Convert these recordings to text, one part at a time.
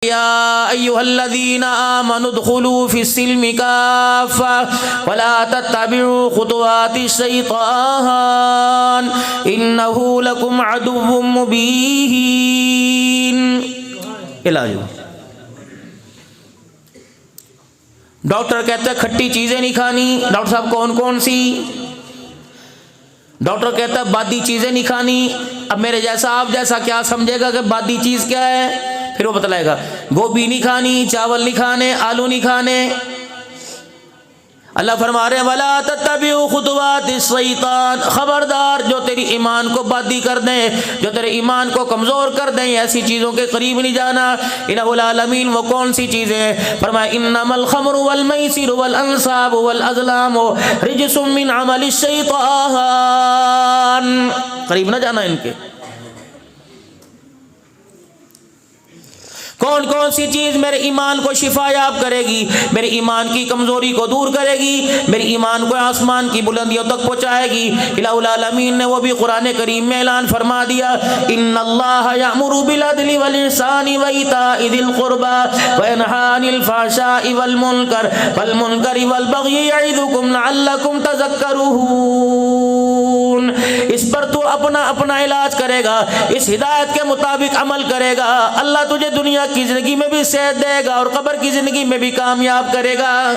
या अय्युहल्लज़ीना आमनु दुखुलू फिस्सिल्मि काफ़ा वला तत्तबिउ खुतुवातिश शैतान इन्नहु लकुम अदुव्वुम मुबीन। इलाज डॉक्टर कहते हैं खट्टी चीजें नहीं खानी। डॉक्टर साहब कौन कौन सी? डॉक्टर कहता है बादी चीजें नहीं खानी। अब मेरे जैसा आप जैसा क्या समझेगा कि बादी चीज क्या है? फिर वो बतलाएगा गोभी नहीं खानी, चावल नहीं खाने, आलू नहीं खाने। अल्लाह फरमा रहे वला तत्तबिउ खुतुवातिश शैतान, खबरदार जो तेरी ईमान को बादी कर दें, जो तेरे ईमान को कमज़ोर कर दें, ऐसी चीज़ों के करीब नहीं जाना। इन्नहुल आलमीन वो कौन सी चीज़ें? फरमाया इन्नमल खम्रु वल मैसिरु वल अंसाबु वल अज़लामु रिज्सुम मिन अमलिश शैतान, करीब ना जाना इनके। कौन कौन सी चीज मेरे ईमान को शिफायाब करेगी, मेरे ईमान की कमजोरी को दूर करेगी, मेरे ईमान को आसमान की बुलंदियों तक पहुंचाएगी। इलाहुल आलमीन ने वो भी कुरान करीम में ऐलान फरमा दिया इन्नल्लाह यअमुरु बिल अदलि वल इहसानि व इताइ दिल कुर्बा व यनहा अनिल फहशाइ वल मुनकरि वल बग़यि यइदुकुम लअल्लकुम तज़क्करून। इस पर तू अपना अपना इलाज करेगा, इस हिदायत के मुताबिक अमल करेगा, अल्लाह तुझे दुनिया की जिंदगी में भी सेहत देगा और कब्र की जिंदगी में भी कामयाब करेगा।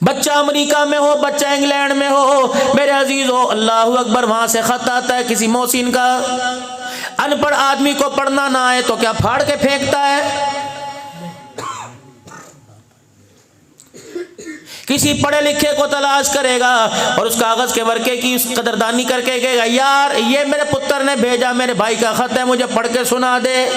बच्चा अमेरिका में हो, बच्चा इंग्लैंड में हो, मेरे अजीज हो, अल्लाह अकबर, वहां से खत आता है किसी मोहसिन का। अनपढ़ आदमी को पढ़ना ना आए तो क्या फाड़ के फेंकता है। किसी पढ़े लिखे को तलाश करेगा और उस कागज के वर्के की उस कदरदानी करके कहेगा यार ये मेरे पुत्र ने भेजा, मेरे भाई का खत है, मुझे पढ़ के सुना दे।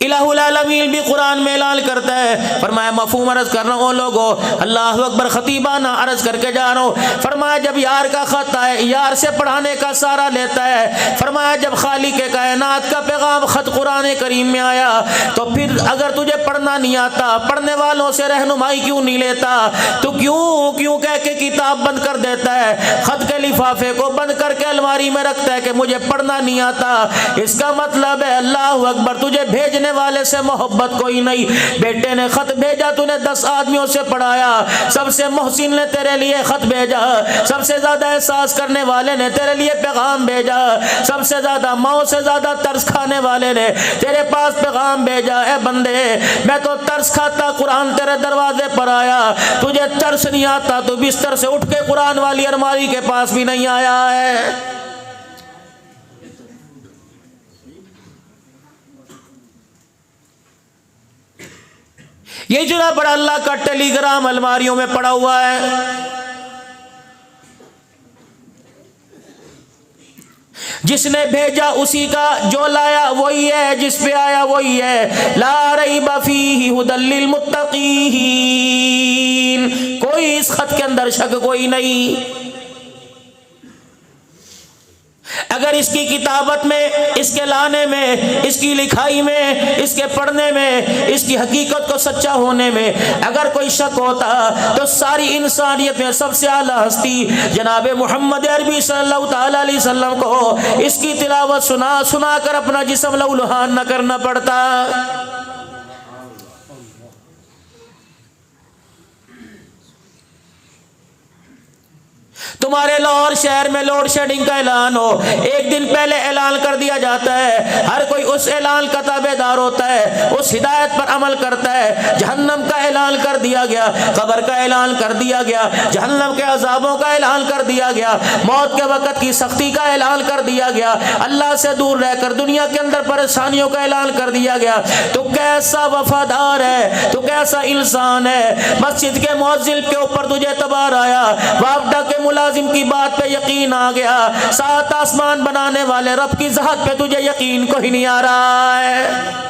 इलाहुल आलमीन भी कुरान में ऐलान करता है, फरमाया मफहूम अर्ज कर रहा हूँ लोगों, अल्लाह अकबर, खतीबाना अर्ज करके जा रहा हूँ। फरमाया जब यार का खत आए, यार से पढ़ाने का सारा लेता है। फरमाया जब खालिक के कायनात का पैगाम खत कुरान करीम में आया तो फिर अगर तुझे पढ़ना नहीं आता, पढ़ने वालों से रहनुमाई क्यों नहीं लेता? तो क्यों क्यों कह के किताब बंद कर देता है, खत के लिफाफे को बंद करके अलमारी में रखता है कि मुझे पढ़ना नहीं आता। इसका मतलब है अल्लाह अकबर, तुझे भेजने वाले से मोहब्बत कोई नहीं। बेटे ने खत भेजा, तूने 10 आदमियों से पढ़ाया, सबसे मोहसिन ने तेरे लिए खत भेजा, सबसे ज्यादा एहसास करने वाले ने तेरे लिए पैगाम भेजा, सबसे ज्यादा मौत से ज्यादा तरस खाने वाले ने तेरे पास पैगाम भेजा। ए बंदे, मैं तो तरस खाता कुरान तेरे दरवाजे पर आया, तुझे तरस नहीं आता तो बिस्तर से उठ के कुरान वाली अलमारी के पास भी नहीं आया है। ये जुरा बड़ा अल्लाह का टेलीग्राम अलमारियों में पड़ा हुआ है। जिसने भेजा उसी का, जो लाया वही है, जिस पे आया वही है। ला रैब फीही हुदल लिल मुत्तकीन, कोई इस खत के अंदर शक कोई नहीं। अगर इसकी किताबत में, इसके लाने में, इसकी लिखाई में, इसके पढ़ने में, इसकी हकीकत को सच्चा होने में अगर कोई शक होता तो सारी इंसानियत में सबसे आला हस्ती जनाब मोहम्मद अरबी सल्लल्लाहु ताला अलैहि वसल्लम को इसकी तिलावत सुना सुना कर अपना जिस्म लहूलुहान न करना पड़ता। तुम्हारे लाहौर शहर में लोड शेडिंग का ऐलान हो, एक दिन पहले ऐलान कर दिया जाता है, हर कोई उस ऐलान का ताबेदार होता है, उस हिदायत पर अमल करता है। जहन्नम का ऐलान कर दिया गया, कब्र का ऐलान कर दिया गया, जहन्नम के अजाबों का ऐलान कर दिया गया, मौत के वक़्त की सख्ती का ऐलान कर दिया गया, अल्लाह से दूर रहकर दुनिया के अंदर परेशानियों का ऐलान कर दिया गया। तो कैसा वफादार है, तो कैसा इंसान है। मस्जिद के मुअज्जिन के ऊपर तुझे तबार आया, वापडा के मुलाजिम की बात पे यकीन आ गया, 7 आसमान बनाने वाले रब की ज़ात पे तुझे यकीन को ही नहीं आ रहा है।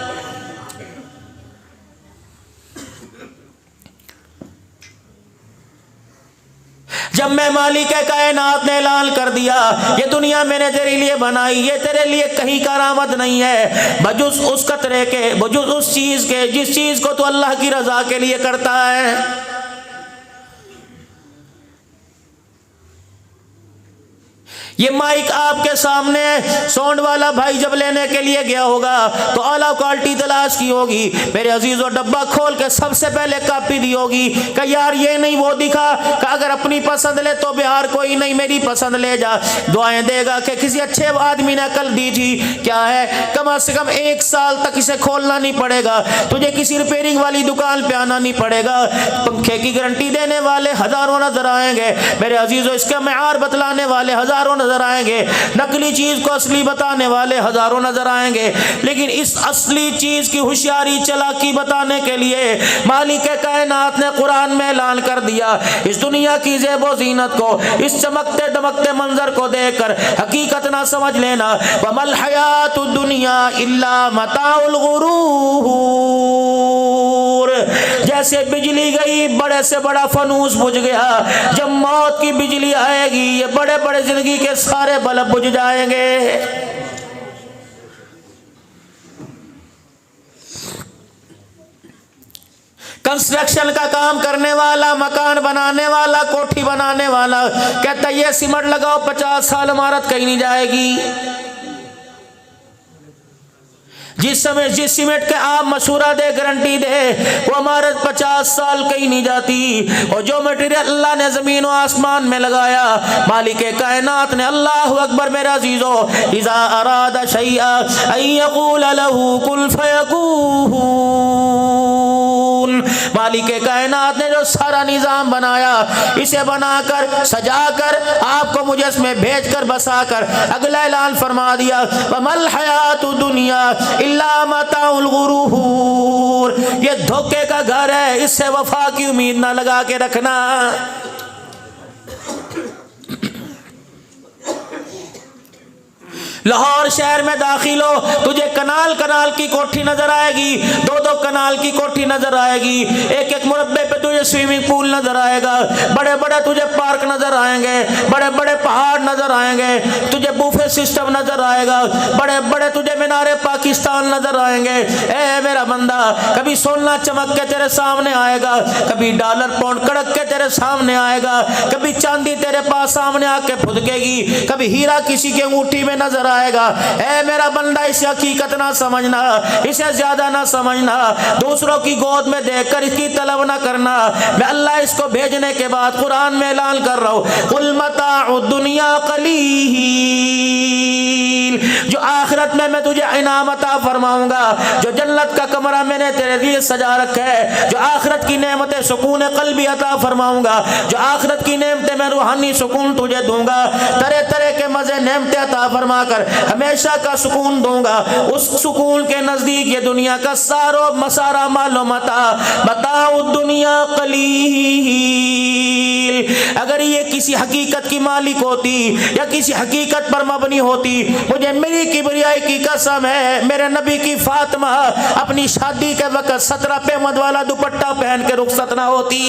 जब मैं मालिक कायनात ने ऐलान कर दिया ये दुनिया मैंने तेरे लिए बनाई, ये तेरे लिए कहीं करामत नहीं है बजुज उस कतरे के, बजुज उस चीज के जिस चीज को तू अल्लाह की रजा के लिए करता है। ये माइक आपके सामने साउंड वाला भाई जब लेने के लिए गया होगा तो आला क्वालिटी तलाश की होगी, मेरे अजीजों डब्बा खोल के सबसे पहले कॉपी दी होगी कि यार ये नहीं वो दिखा, कि अगर अपनी पसंद ले तो बिहार कोई नहीं, मेरी पसंद ले जा। दुआएं देगा कि किसी अच्छे आदमी ने अकल दी थी, क्या है कम से कम 1 साल तक इसे खोलना नहीं पड़ेगा, तुझे किसी रिपेयरिंग वाली दुकान पे आना नहीं पड़ेगा, पंखे की गारंटी देने वाले हजारों नजर आएंगे मेरे अजीजों, इसका मेयार बतलाने वाले हजारों नजर आएंगे, नकली चीज को असली बताने वाले हजारों नजर आएंगे। लेकिन इस असली चीज की होशियारी चालाकी बताने के लिए मालिक कायनात ने कुरान में ऐलान कर दिया, इस दुनिया की ज़ेबो ज़ीनत को, इस चमकते दमकते मंजर को देखकर हकीकत ना समझ लेना, वमल हयातुद दुनिया इल्ला मताउल गुरूर। जैसे बिजली गई बड़े से बड़ा फनूस बुझ गया, जब मौत की बिजली आएगी ये बड़े बड़े जिंदगी के सारे बल्ब बुझ जाएंगे। कंस्ट्रक्शन का काम करने वाला, मकान बनाने वाला, कोठी बनाने वाला कहता है ये सीमेंट लगाओ 50 साल इमारत कहीं नहीं जाएगी। जिस समय जिस सीमेंट के आप मशूरा दे, गारंटी दे, वो इमारत 50 साल कहीं नहीं जाती। और जो मटेरियल अल्लाह ने जमीन और आसमान में लगाया, मालिक कायनात ने, अल्लाह अकबर मेरा अजीजो, इज़ा अरादा शैआ अन यक़ूल लहू कुन फयकून। मालिक कायनात ने जो सारा निज़ाम बनाया, इसे बनाकर सजाकर आपको मुझे इसमें भेजकर बसाकर अगला ऐलान फरमा दिया, वमल हयातुद दुनिया इल्ला मताउल गुरूर। ये धोखे का घर है, इससे वफा की उम्मीद ना लगा के रखना। लाहौर शहर में दाखिल हो, तुझे कनाल कनाल की कोठी नजर आएगी, 2-2 कनाल की कोठी नजर आएगी, 1-1 मुरब्बे पे तुझे स्विमिंग पूल नजर आएगा, बड़े बड़े तुझे पार्क नजर आएंगे, बड़े बड़े पहाड़ नजर आएंगे, तुझे बूफे सिस्टम नजर आएगा, बड़े बड़े तुझे मीनारे पाकिस्तान नजर आएंगे। ए मेरा बंदा, कभी सोना चमक के तेरे सामने आएगा, कभी डॉलर पाउंड कड़क के तेरे सामने आएगा, कभी चांदी तेरे पास सामने आके फुदकेगी, कभी हीरा किसी के अंगूठी में नजर आएगा। ऐ मेरा बंदा, इसे हकीकत ना समझना, इसे ज्यादा ना समझना, दूसरों की गोद में देखकर इसकी तलब ना करना। मैं अल्लाह इसको भेजने के बाद कुरान में ऐलान कर रहा हूँ, कुल मताउद दुनिया कलील। जो आखिरत में मैं तुझे इनाम अता फरमाऊंगा, जो जन्नत का कमरा मैंने तेरे लिए सजा रखा है, जो आखिरत की नेमतें सुकून क़ल्बी अता फरमाऊंगा, जो आखिरत की नेमतें मैं रूहानी सुकून तुझे दूंगा, तरह तरह के मजे नेमतें अता फरमा कर हमेशा का सुकून दूंगा। उस सुकून के नजदीक ये दुनिया का सारो मसारा मालो मता बताओ दुनिया कलील। अगर ये किसी हकीकत की मालिक होती या किसी हकीकत पर मबनी होती, मुझे मेरी किबरियाई की कसम है, मेरे नबी की फातिमा अपनी शादी के वक्त 17 पेमद वाला दुपट्टा पहन के रुखसत ना होती।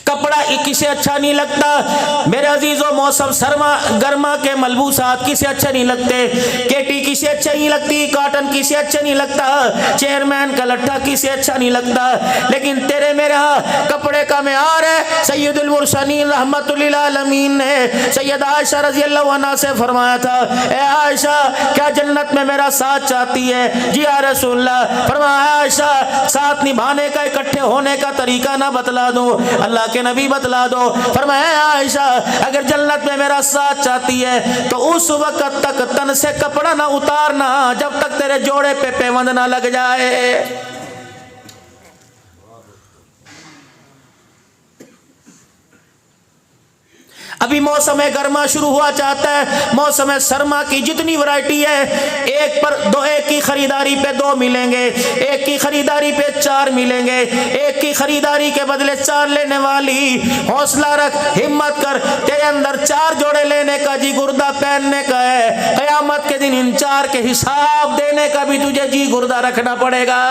कपड़ा किसे अच्छा नहीं लगता मेरे अजीजों, मौसम सरमा गर्मा के मलबूसात किसे अच्छे नहीं लगते, केटी किसे अच्छा नहीं लगती, कॉटन किसे अच्छा नहीं लगता, चेयरमैन का लट्ठा किसे अच्छा नहीं लगता, लेकिन तेरे मेरे यहाँ कपड़े का मेयार है। सैयदुल मुरसलीन रहमतुल लिल आलमीन ने सैयदा आयशा रज़ियल्लाहु अन्हा से फरमाया था, ए आयशा क्या जन्नत में मेरा साथ चाहती है? जी या रसूलल्लाह। फरमाया आयशा साथ निभाने का, इकट्ठे होने का तरीका ना बतला दूं? अल्लाह के नबी बतला दो। फरमाया आयशा अगर जन्नत में मेरा साथ चाहती है तो उस वक्त तक तन से कपड़ा ना उतारना जब तक तेरे जोड़े पे पैबंद ना लग जाए। अभी मौसम गर्मा शुरू हुआ चाहता है, मौसम सरमा की जितनी वैरायटी है, एक की खरीदारी पे 2 मिलेंगे, एक की खरीदारी पे 4 मिलेंगे, एक की खरीदारी के बदले 4 लेने वाली हौसला रख, हिम्मत कर, तेरे अंदर 4 जोड़े लेने का जी गुर्दा पहनने का है। कयामत के दिन इन 4 के हिसाब देने का भी तुझे जी गुर्दा रखना पड़ेगा।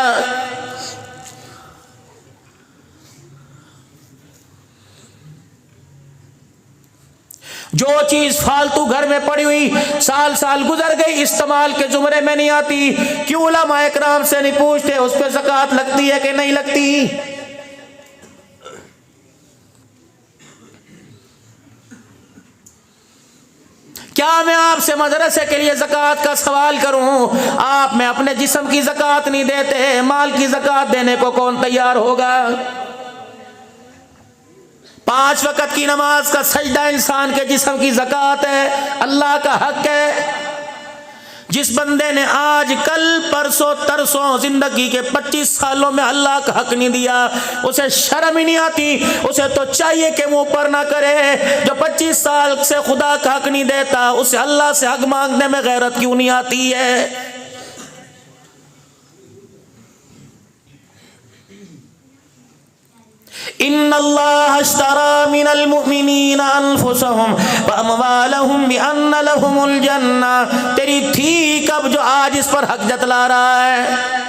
जो चीज फालतू घर में पड़ी हुई साल साल गुजर गई, इस्तेमाल के जुमरे में नहीं आती, क्यों उलमा इकराम से नहीं पूछते उस पे ज़कात लगती है कि नहीं लगती? क्या मैं आपसे मदरसे के लिए ज़कात का सवाल करूं? आप में अपने जिस्म की ज़कात नहीं देते, माल की ज़कात देने को कौन तैयार होगा? 5 वक़्त की नमाज का सजदा इंसान के जिस्म की ज़कात है, अल्लाह का हक है। जिस बंदे ने आज कल परसों तरसों जिंदगी के 25 सालों में अल्लाह का हक नहीं दिया, उसे शर्म ही नहीं आती? उसे तो चाहिए कि मुंह पर ना करे। जो 25 साल से खुदा का हक नहीं देता, उसे अल्लाह से हक मांगने में गैरत क्यों नहीं आती है? इन्नल्लाह अश्तरा मिनल मुमिनीना अनफुसहुम व अमवालहुम बिअन्न लहुमुल जन्नह। तेरी थी कब जो आज इस पर हक जतला रहा है?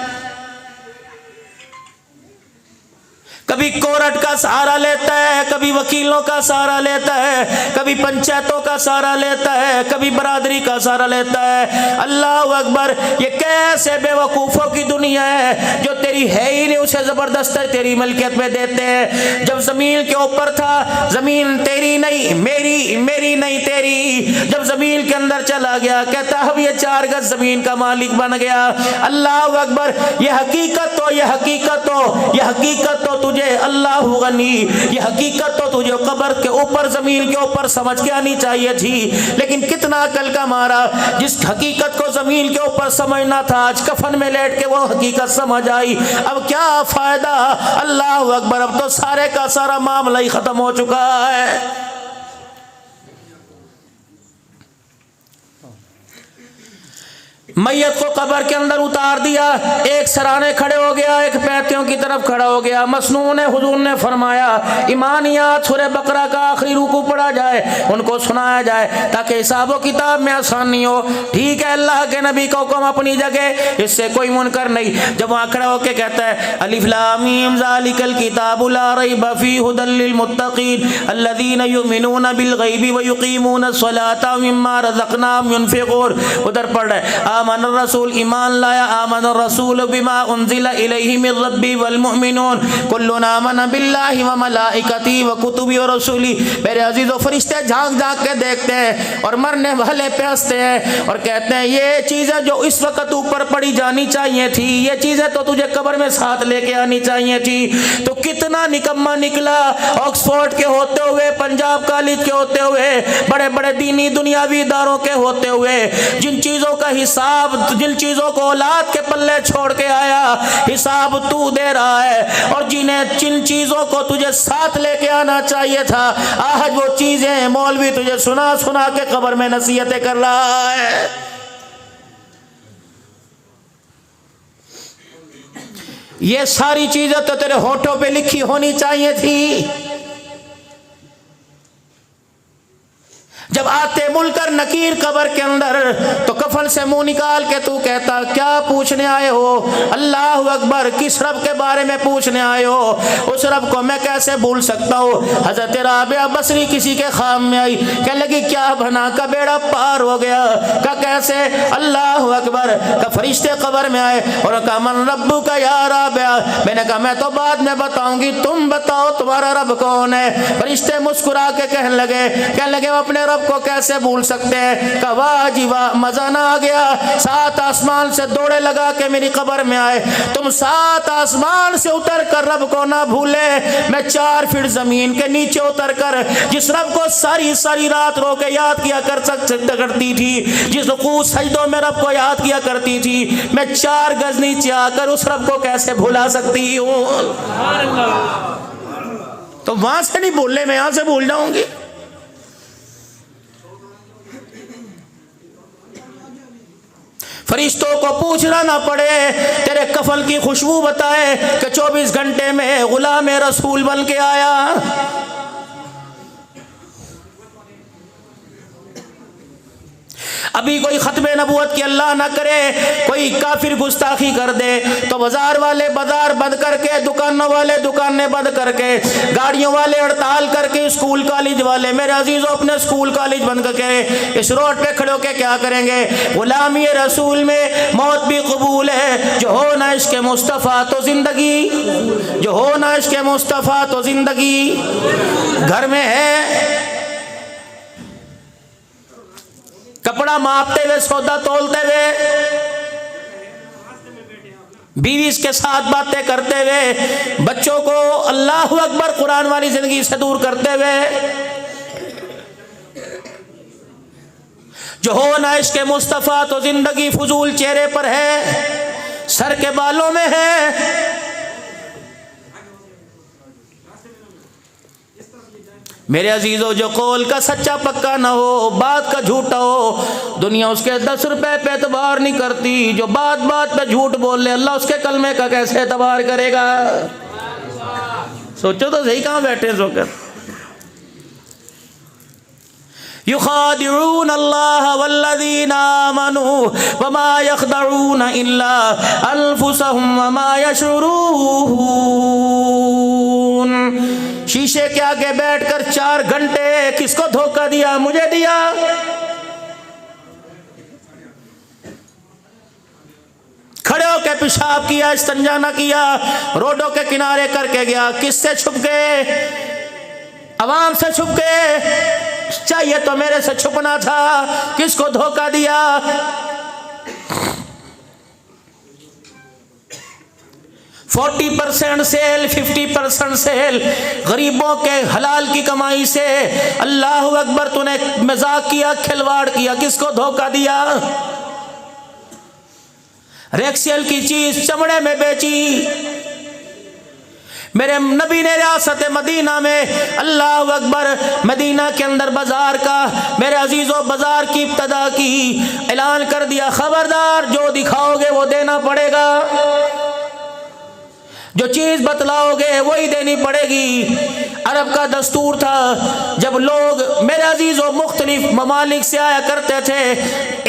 कभी कोर्ट का सहारा लेता है, कभी वकीलों का सहारा लेता है, कभी पंचायतों का सहारा लेता है, कभी बरादरी का सहारा लेता है। अल्लाह अकबर, ये कैसे बेवकूफ़ों की दुनिया है जो तेरी है ही नहीं, उसे ज़बरदस्त तेरी मलकियत में देते हैं। जब ज़मीन के ऊपर था, ज़मीन तेरी नहीं मेरी, मेरी नहीं तेरी। जब ज़मीन के अंदर चला गया, कहता अब ये 4 गज ज़मीन का मालिक बन गया। अल्लाह अकबर, ये हकीकत तो, ये हकीकत तो, ये हकीकत तो तुझे अल्लाह गनी, ये हकीकत तो तुझे कब्र के ऊपर ज़मीन के ऊपर समझ के आनी चाहिए थी। लेकिन कितना अकल का मारा, जिस हकीकत को ज़मीन के ऊपर समझना था, आज कफन में लेट के वो हकीकत समझ आई। अब क्या फ़ायदा? अल्लाह अकबर, अब तो सारे का सारा मामला ही ख़त्म हो चुका है। मैयत को कब्र के अंदर उतार दिया, एक सराने खड़े हो गया, एक पैतियों की तरफ खड़ा हो गया। मसनून हुजूर ने फरमाया ईमानियात सूरह बकरा का आखिरी रुकू पढ़ा जाए, उनको सुनाया जाए ताकि हिसाबो किताब में आसानी हो। ठीक है, अल्लाह के नबी का हुक्म अपनी जगह, इससे कोई मुनकर नहीं। जब वहाँ खड़ा होकर कहता है अलिफ लाम मीम ज़ालिकल किताबु ला रैब फीहि हुदल लिल मुत्तकीन अल्लज़ीना युमिनूना बिल गैबि व युकीमूना अस्सलाता व मिम्मा रज़क़नाहुम युनफ़िक़ून। उधर पढ़ रहे आमन रसूल, ईमान लाया, आमन रसूल बिमा उन्ज़िला इलैहि मिर रब्बी वल मुमिनून कुल्लुन आमन बिल्लाहि व मलाइकतिही व कुतुबी व रसूली। मेरे अजीज़ों, फरिश्ते झांक झांक के देखते हैं और मरने वाले पे हंसते हैं और कहते हैं ये चीज़ें जो इस वक्त ऊपर पड़ी जानी चाहिए थी, ये चीज़ें तो तुझे कब्र में साथ लेके आनी चाहिए थी। तो कितना निकम्मा निकला, ऑक्सफोर्ड के होते हुए, पंजाब कॉलेज के होते हुए, बड़े बड़े दीनी दुनियावी इदारों के होते हुए, जिन चीज़ों का हिसाब, जिन चीजों को औलाद के पल्ले छोड़ के आया, हिसाब तू दे रहा है। और जिन चीजों को तुझे साथ लेके आना चाहिए था, आज वो चीजें मौलवी तुझे सुना सुना के कब्र में नसीहतें कर रहा है। ये सारी चीजें तो तेरे होठों पे लिखी होनी चाहिए थी। जब आते मुनकर नकीर कब्र के अंदर, तो कफन से मुंह निकाल के तू कहता क्या पूछने आए हो? अल्लाह अकबर, किस रब के बारे में पूछने आए हो? उस रब को मैं कैसे भूल सकता हूँ? हजरत राबिया बसरी किसी के ख्वाब में आई, कहने लगी क्या बना का बेड़ा पार हो गया? का कैसे? अल्लाह अकबर, का फरिश्ते कब्र में आए और कहा मन रब्बू का या राबिया। मैंने कहा मैं तो बाद में बताऊंगी, तुम बताओ तुम्हारा रब कौन है? फरिश्ते मुस्कुरा के कहने लगे अपने रब को कैसे भूल सकते हैं? कहा जी वाह, मजा ना आ गया? 7 आसमान से दौड़े लगा के मेरी कब्र में आए, तुम 7 आसमान से उतर कर रब को ना भूले। मैं 4 फीट जमीन के नीचे उतर कर जिस रब को सारी सारी रात रो के याद किया करती थी, जिस रुकू सजदों में रब को याद किया करती थी, मैं 4 गज नीचे आकर उस रब को कैसे भुला सकती हूँ? तो वहां से नहीं भूलने, मैं यहां से भूल जाऊंगी। फरिश्तों को पूछना ना पड़े, तेरे कफन की खुशबू बताए कि 24 घंटे में गुलाम रसूल बन के आया। अभी कोई खत्मे नबूवत की अल्लाह ना करे कोई काफिर गुस्ताखी कर दे तो बाजार वाले बाजार बंद करके, दुकानों वाले दुकानें बंद करके, गाड़ियों वाले हड़ताल करके, स्कूल कॉलेज वाले मेरे अजीजों अपने स्कूल कॉलेज बंद करके इस रोड पे खड़े होके क्या करेंगे? गुलामी रसूल में मौत भी कबूल है, जो हो ना इश्क़ मुस्तफ़ा तो जिंदगी, जो हो ना इश्क़ मुस्तफ़ा तो जिंदगी। घर में है कपड़ा मापते हुए, सौदा तोलते हुए, बीवी के साथ बातें करते हुए, बच्चों को अल्लाहु अकबर कुरान वाली जिंदगी से दूर करते हुए, जो हो ना इश्क़ मुस्तफ़ा तो जिंदगी फजूल चेहरे पर है, सर के बालों में है। मेरे अजीजों, जो कौल का सच्चा पक्का ना हो, बात का झूठा हो, दुनिया उसके 10 रुपए पे एतबार नहीं करती। जो बात बात पे झूठ बोल ले, अल्लाह उसके कलमे का कैसे एतबार करेगा? सोचो तो सही, कहाँ बैठे सोकर। युखादिऊन अल्लाह वल्लज़ीना आमनू वमा यख़दऊन इल्ला अनफुसहुम वमा यशऊरून। शीशे के आगे बैठकर 4 घंटे किसको धोखा दिया? मुझे दिया। खड़े होकर पेशाब किया, इस्तिंजा न किया, रोडों के किनारे करके गया, किससे छुप गए? अवाम से छुप गए। चाहिए तो मेरे से छुपना था, किसको धोखा दिया? %40 सेल, 50% सेल, गरीबों के हलाल की कमाई से। अल्लाहु अकबर, तूने मजाक किया, खिलवाड़ किया, किसको धोखा दिया? रेक्सियल की चीज चमड़े में बेची। मेरे नबी ने रियासत मदीना में, अल्लाहु अकबर, मदीना के अंदर बाजार का, मेरे अजीजों, बाजार की इब्तदा की, ऐलान कर दिया, खबरदार जो दिखाओगे वो देना पड़ेगा, जो चीज बतलाओगे वही देनी पड़ेगी। अरब का दस्तूर था, जब लोग मेरे अजीजों मुख्तलिफ ममालिक से आया करते थे,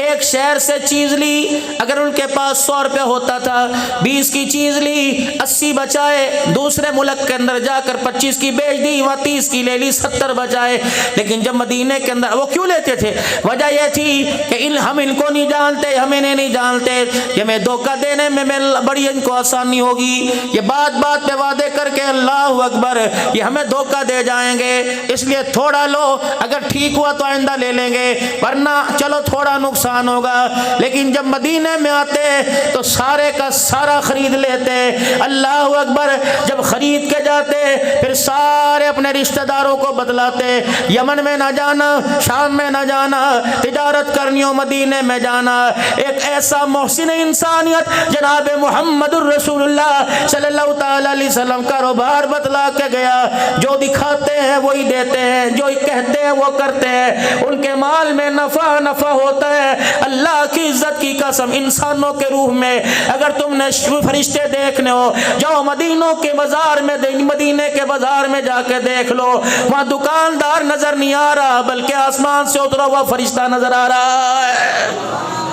एक शहर से चीज ली, अगर उनके पास 100 रुपये होता था, 20 की चीज ली, 80 बचाए, दूसरे मुल्क के अंदर जाकर 25 की बेच दी, वहाँ 30 की ले ली, 70 बचाए। लेकिन जब मदीने के अंदर, वो क्यों लेते थे? वजह यह थी कि हम इनको नहीं जानते, हम इन्हें नहीं जानते, कि मैं धोखा देने में बड़ी इनको आसानी होगी, ये बात बात पे वादे करके अल्लाहु अकबर ये हमें धोखा दे जाएंगे, इसलिए थोड़ा लो, अगर ठीक हुआ तो आइंदा ले लेंगे, वरना चलो थोड़ा नुकसान होगा। लेकिन जब मदीने में आते तो सारे का सारा खरीद लेते। अल्लाहु अकबर, जब खरीद के जाते फिर सारे अपने रिश्तेदारों को बतलाते, यमन में ना जाना, शाम में ना जाना, तिजारत करनी हो मदीने में जाना। एक ऐसा मोहसिन इंसानियत जनाब मुहम्मदुर रसूलुल्लाह सल्लल्लाहु ताला अलैहि वसल्लम कारोबार बतला के गया, जो दिखाते हैं वही देते हैं, जो कहते हैं वो करते हैं, उनके माल में नफा नफा होता है। अल्लाह की इज्जत की कसम, इंसानों के रूह में अगर तुमने फरिश्ते देखने हो, जाओ मदीनों के बाजार में, मदीने के बाजार में जाके देख लो, वहाँ दुकानदार नजर नहीं आ रहा, बल्कि आसमान से उतरा हुआ फरिश्ता नजर आ रहा है।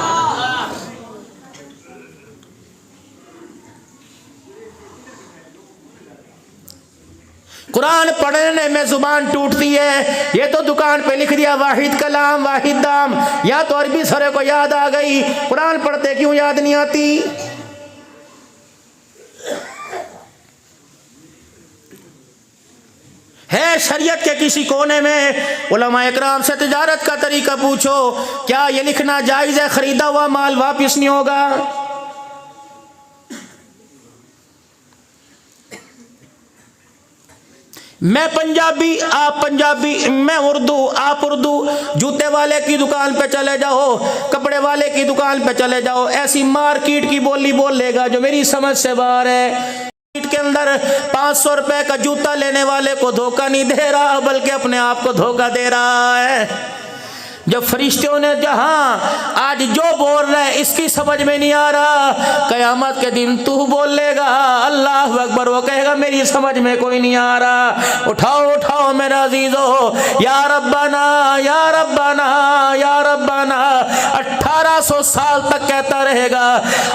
कुरान पढ़ने में जुबान टूटती है, ये तो दुकान पे लिख दिया वाहिद कलाम वाहिद दाम, या तो अरबी सरे को याद आ गई, कुरान पढ़ते क्यों याद नहीं आती? है शरीयत के किसी कोने में, उलमा इकराम से तिजारत का तरीका पूछो, क्या ये लिखना जायज है खरीदा हुआ माल वापिस नहीं होगा? मैं पंजाबी, आप पंजाबी, मैं उर्दू, आप उर्दू, जूते वाले की दुकान पे चले जाओ, कपड़े वाले की दुकान पे चले जाओ, ऐसी मार्केट की बोली बोल लेगा जो मेरी समझ से बाहर है। के अंदर 500 रुपए का जूता लेने वाले को धोखा नहीं दे रहा, बल्कि अपने आप को धोखा दे रहा है। जब फरिश्तों ने जहां आज जो बोल रहे इसकी समझ में नहीं आ रहा, कयामत के दिन तू बोलेगा अल्लाह अकबर, वो कहेगा मेरी समझ में कोई नहीं आ रहा। उठाओ उठाओ मेरा अजीजो, या रब्बाना या रब्बाना या रब्बाना। 1800 साल तक कहता रहेगा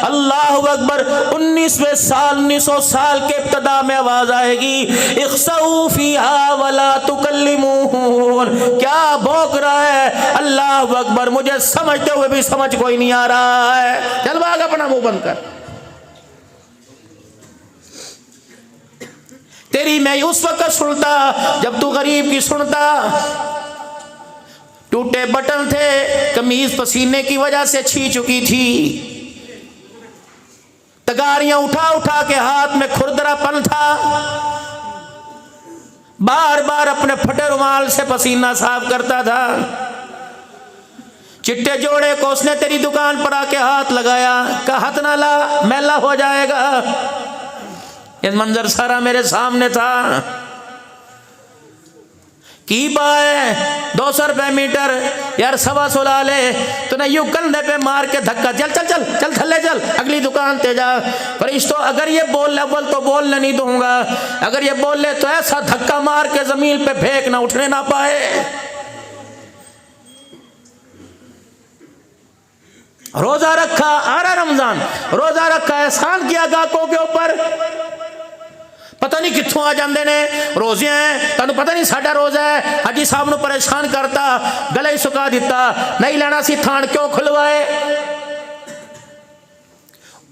अल्लाह अकबर। 19वें साल 1900 साल के इब्तदा में आवाज आएगी, इख्सऊ फीहा वला तुकल्लिमून। क्या भौंक रहा है अल्लाह अकबर, मुझे समझते हुए भी समझ कोई नहीं आ रहा है। चल भाग अपना मुंह बंद कर। तेरी मैं उस वक्त सुनता जब तू गरीब की सुनता। टूटे बटन थे, कमीज पसीने की वजह से छी चुकी थी, तगारियां उठा उठा के हाथ में खुरदरापन था, बार बार अपने फटे रुमाल से पसीना साफ करता था। चिट्टे जोड़े को उसने तेरी दुकान पर आके हाथ लगाया, कहा हाथ ना ला मैला हो जाएगा। ये मंजर सारा मेरे सामने था। की पाए 200 रुपए मीटर यार, 125 ला ले। तो ना यूं कंधे पे मार के धक्का, चल चल चल चल थल्ले चल, अगली दुकान ते जा। फरिश्तों अगर ये बोल ले बोल तो बोलने नहीं दूंगा, अगर ये बोल ले तो ऐसा धक्का मार के जमीन पे फेंक ना, उठने ना पाए। रोजा रखा, आ रहा रमजान, रोजा रखा, एहसान किया गाहकों के ऊपर, पता नहीं कित्थों आ जाते ने रोजे हैं, तुहानू पता नहीं साडा रोजा है। हाजी साहब नू परेशान करता, गले ही सुका दिता, नहीं लेना सी थान क्यों खुलवाए।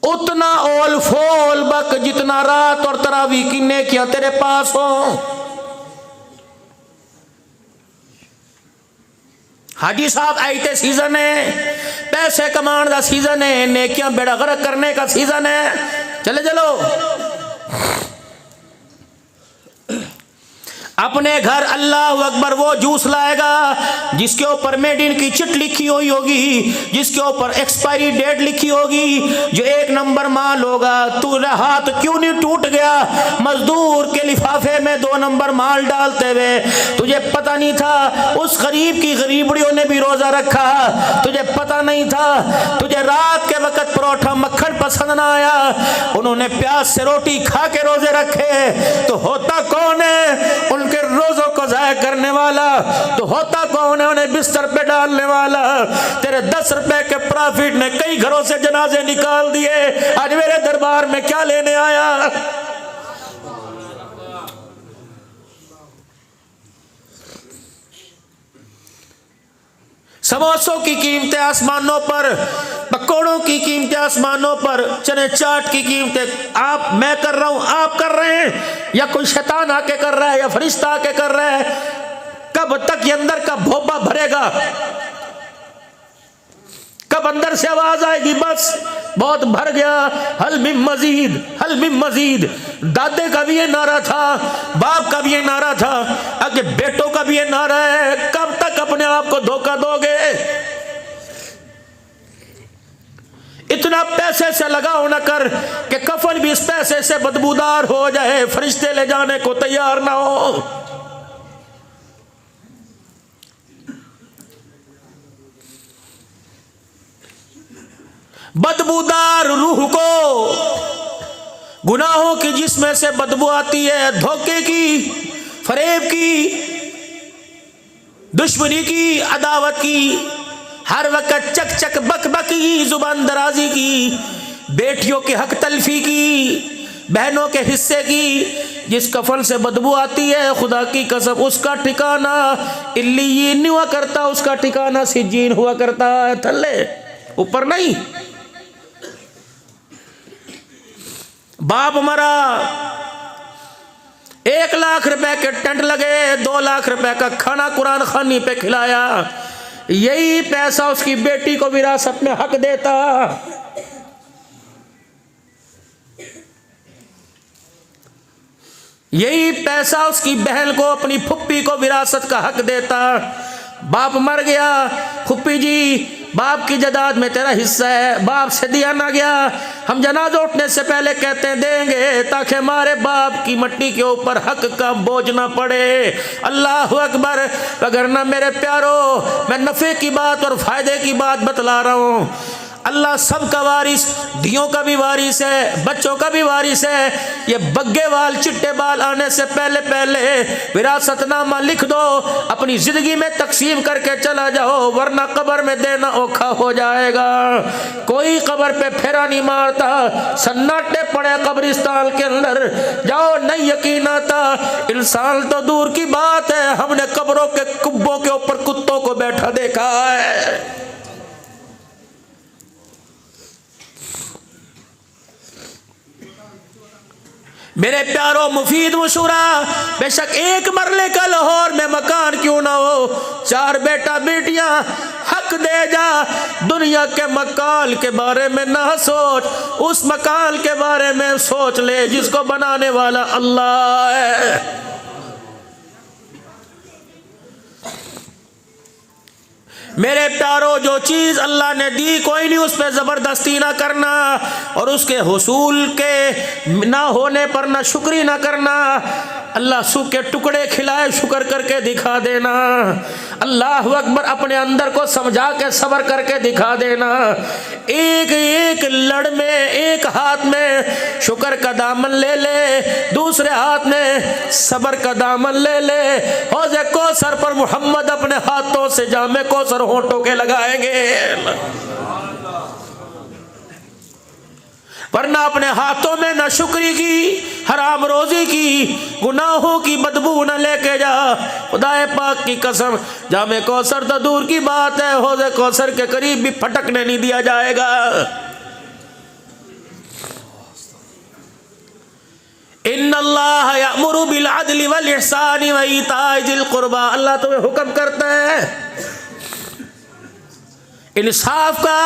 उतना ओल फोल बक जितना रात और तरावी की नेकियां तेरे पास हो। हाजी साहब आईते सीजन है, पैसे कमाने का सीजन है, नेकियां बेड़ा गर्क करने का सीजन है। चले चलो अपने घर। अल्लाह अकबर वो जूस लाएगा जिसके ऊपर मेड इन की चिट लिखी हुई होगी, जिसके ऊपर एक्सपायरी डेट लिखी होगी, जो 1 नंबर माल होगा। तू हाथ क्यों नहीं टूट गया मजदूर के लिफाफे में 2 नंबर माल डालते हुए? तुझे पता नहीं था उस गरीब की गरीबड़ियों ने भी रोजा रखा, तुझे पता नहीं था। तुझे रात के वक्त परोठा मक्खन पसंद ना आया, उन्होंने प्याज से रोटी खा के रोजे रखे। तो होता कौन है उनके रोजों को जाया करने वाला? तो होता कौन है उन्हें बिस्तर पे डालने वाला? तेरे 10 रुपए के प्रॉफिट ने कई घरों से जनाजे निकाल दिए। आज मेरे दरबार में क्या लेने आया? समोसों की कीमतें आसमानों पर, पकौड़ों की कीमतें आसमानों पर, चने चाट की कीमतें आप मैं कर रहा हूं, आप कर रहे हैं, या कोई शैतान आके कर रहा है, या फरिश्ता आके कर रहा है? कब तक ये अंदर का भोपा भरेगा? कब अंदर से आवाज आएगी बस बहुत भर गया, हल मिन मजीद, हल मिन मजीद। दादे का भी ये नारा था, बाप का भी ये नारा था, आगे बेटों का भी ये नारा है। कब तक अपने आप को धोखा दोगे? इतना पैसे से लगाओ न कर कि कफन भी इस पैसे से बदबूदार हो जाए, फरिश्ते ले जाने को तैयार ना हो। बदबूदार रूह को, गुनाहों की जिसमें से बदबू आती है, धोखे की, फरेब की, दुश्मनी की, अदावत की, हर वक्त चक चक बक बक की, जुबान दराजी की, बेटियों के हक तलफी की, बहनों के हिस्से की, जिस कफन से बदबू आती है खुदा की कसम उसका ठिकाना इल्लीयीन नहीं हुआ करता, उसका ठिकाना सिज्जीन हुआ करता है, थल्ले ऊपर नहीं। बाप मरा, 1 लाख रुपए के टेंट लगे, 2 लाख रुपए का खाना कुरान खानी पे खिलाया, यही पैसा उसकी बेटी को विरासत में हक देता। यही पैसा उसकी बहन को, अपनी फुप्पी को विरासत का हक देता। बाप मर गया, फुप्पी जी बाप की जायदाद में तेरा हिस्सा है, बाप से दिया ना गया, हम जनाजा उठने से पहले कहते हैं देंगे ताकि हमारे बाप की मट्टी के ऊपर हक का बोझ ना पड़े। अल्लाह अकबर। अगर ना मेरे प्यारो, मैं नफ़े की बात और फायदे की बात बतला रहा हूँ। अल्लाह सबका वारिस, दियों का भी वारिस है, बच्चों का भी वारिस है। ये बग्गे वाल चिट्टे बाल आने से पहले पहले विरासतनामा लिख दो, अपनी जिंदगी में तकसीम करके चला जाओ, वरना कब्र में देना औखा हो जाएगा। कोई कब्र पे फेरा नहीं मारता, सन्नाटे पड़े कब्रिस्तान के अंदर, जाओ नहीं यकीन आता। इंसान तो दूर की बात है, हमने कब्रों के कुब्बों के ऊपर कुत्तों को बैठा देखा है। मेरे प्यारो मुफीद मशूरा, बेशक एक मरले का लाहौर में मकान क्यों ना हो, 4 बेटा बेटियां हक दे जा। दुनिया के मकान के बारे में ना सोच, उस मकान के बारे में सोच ले जिसको बनाने वाला अल्लाह है। मेरे प्यारो, जो चीज़ अल्लाह ने दी कोई नहीं उस पर ज़बरदस्ती ना करना, और उसके हुसूल के ना होने पर ना शुक्री ना करना। अल्लाह सूखे टुकड़े खिलाए, शुक्र करके दिखा देना। अल्लाह अकबर। अपने अंदर को समझा के सब्र करके दिखा देना। एक एक लड़ में, एक हाथ में शुक्र का दामन ले ले, दूसरे हाथ में सब्र का दामन ले ले। हौज़े कौसर पर मोहम्मद अपने हाथों से जामे कौसर होंठों के लगाएंगे, वरना अपने हाथों में न शुक्री की, हराम रोजी की, गुनाहों की बदबू न लेके जा। खुदाए पाक की कसम, जामे कौसर तो दूर की बात है, हौज़े कौसर के करीब भी फटकने नहीं दिया जाएगा। इन्नल्लाह यअमुरु बिल अदलि वल इहसानि व ईताइ ज़िल कुर्बा। अल्लाह तुम्हें हुक्म करता है इंसाफ का।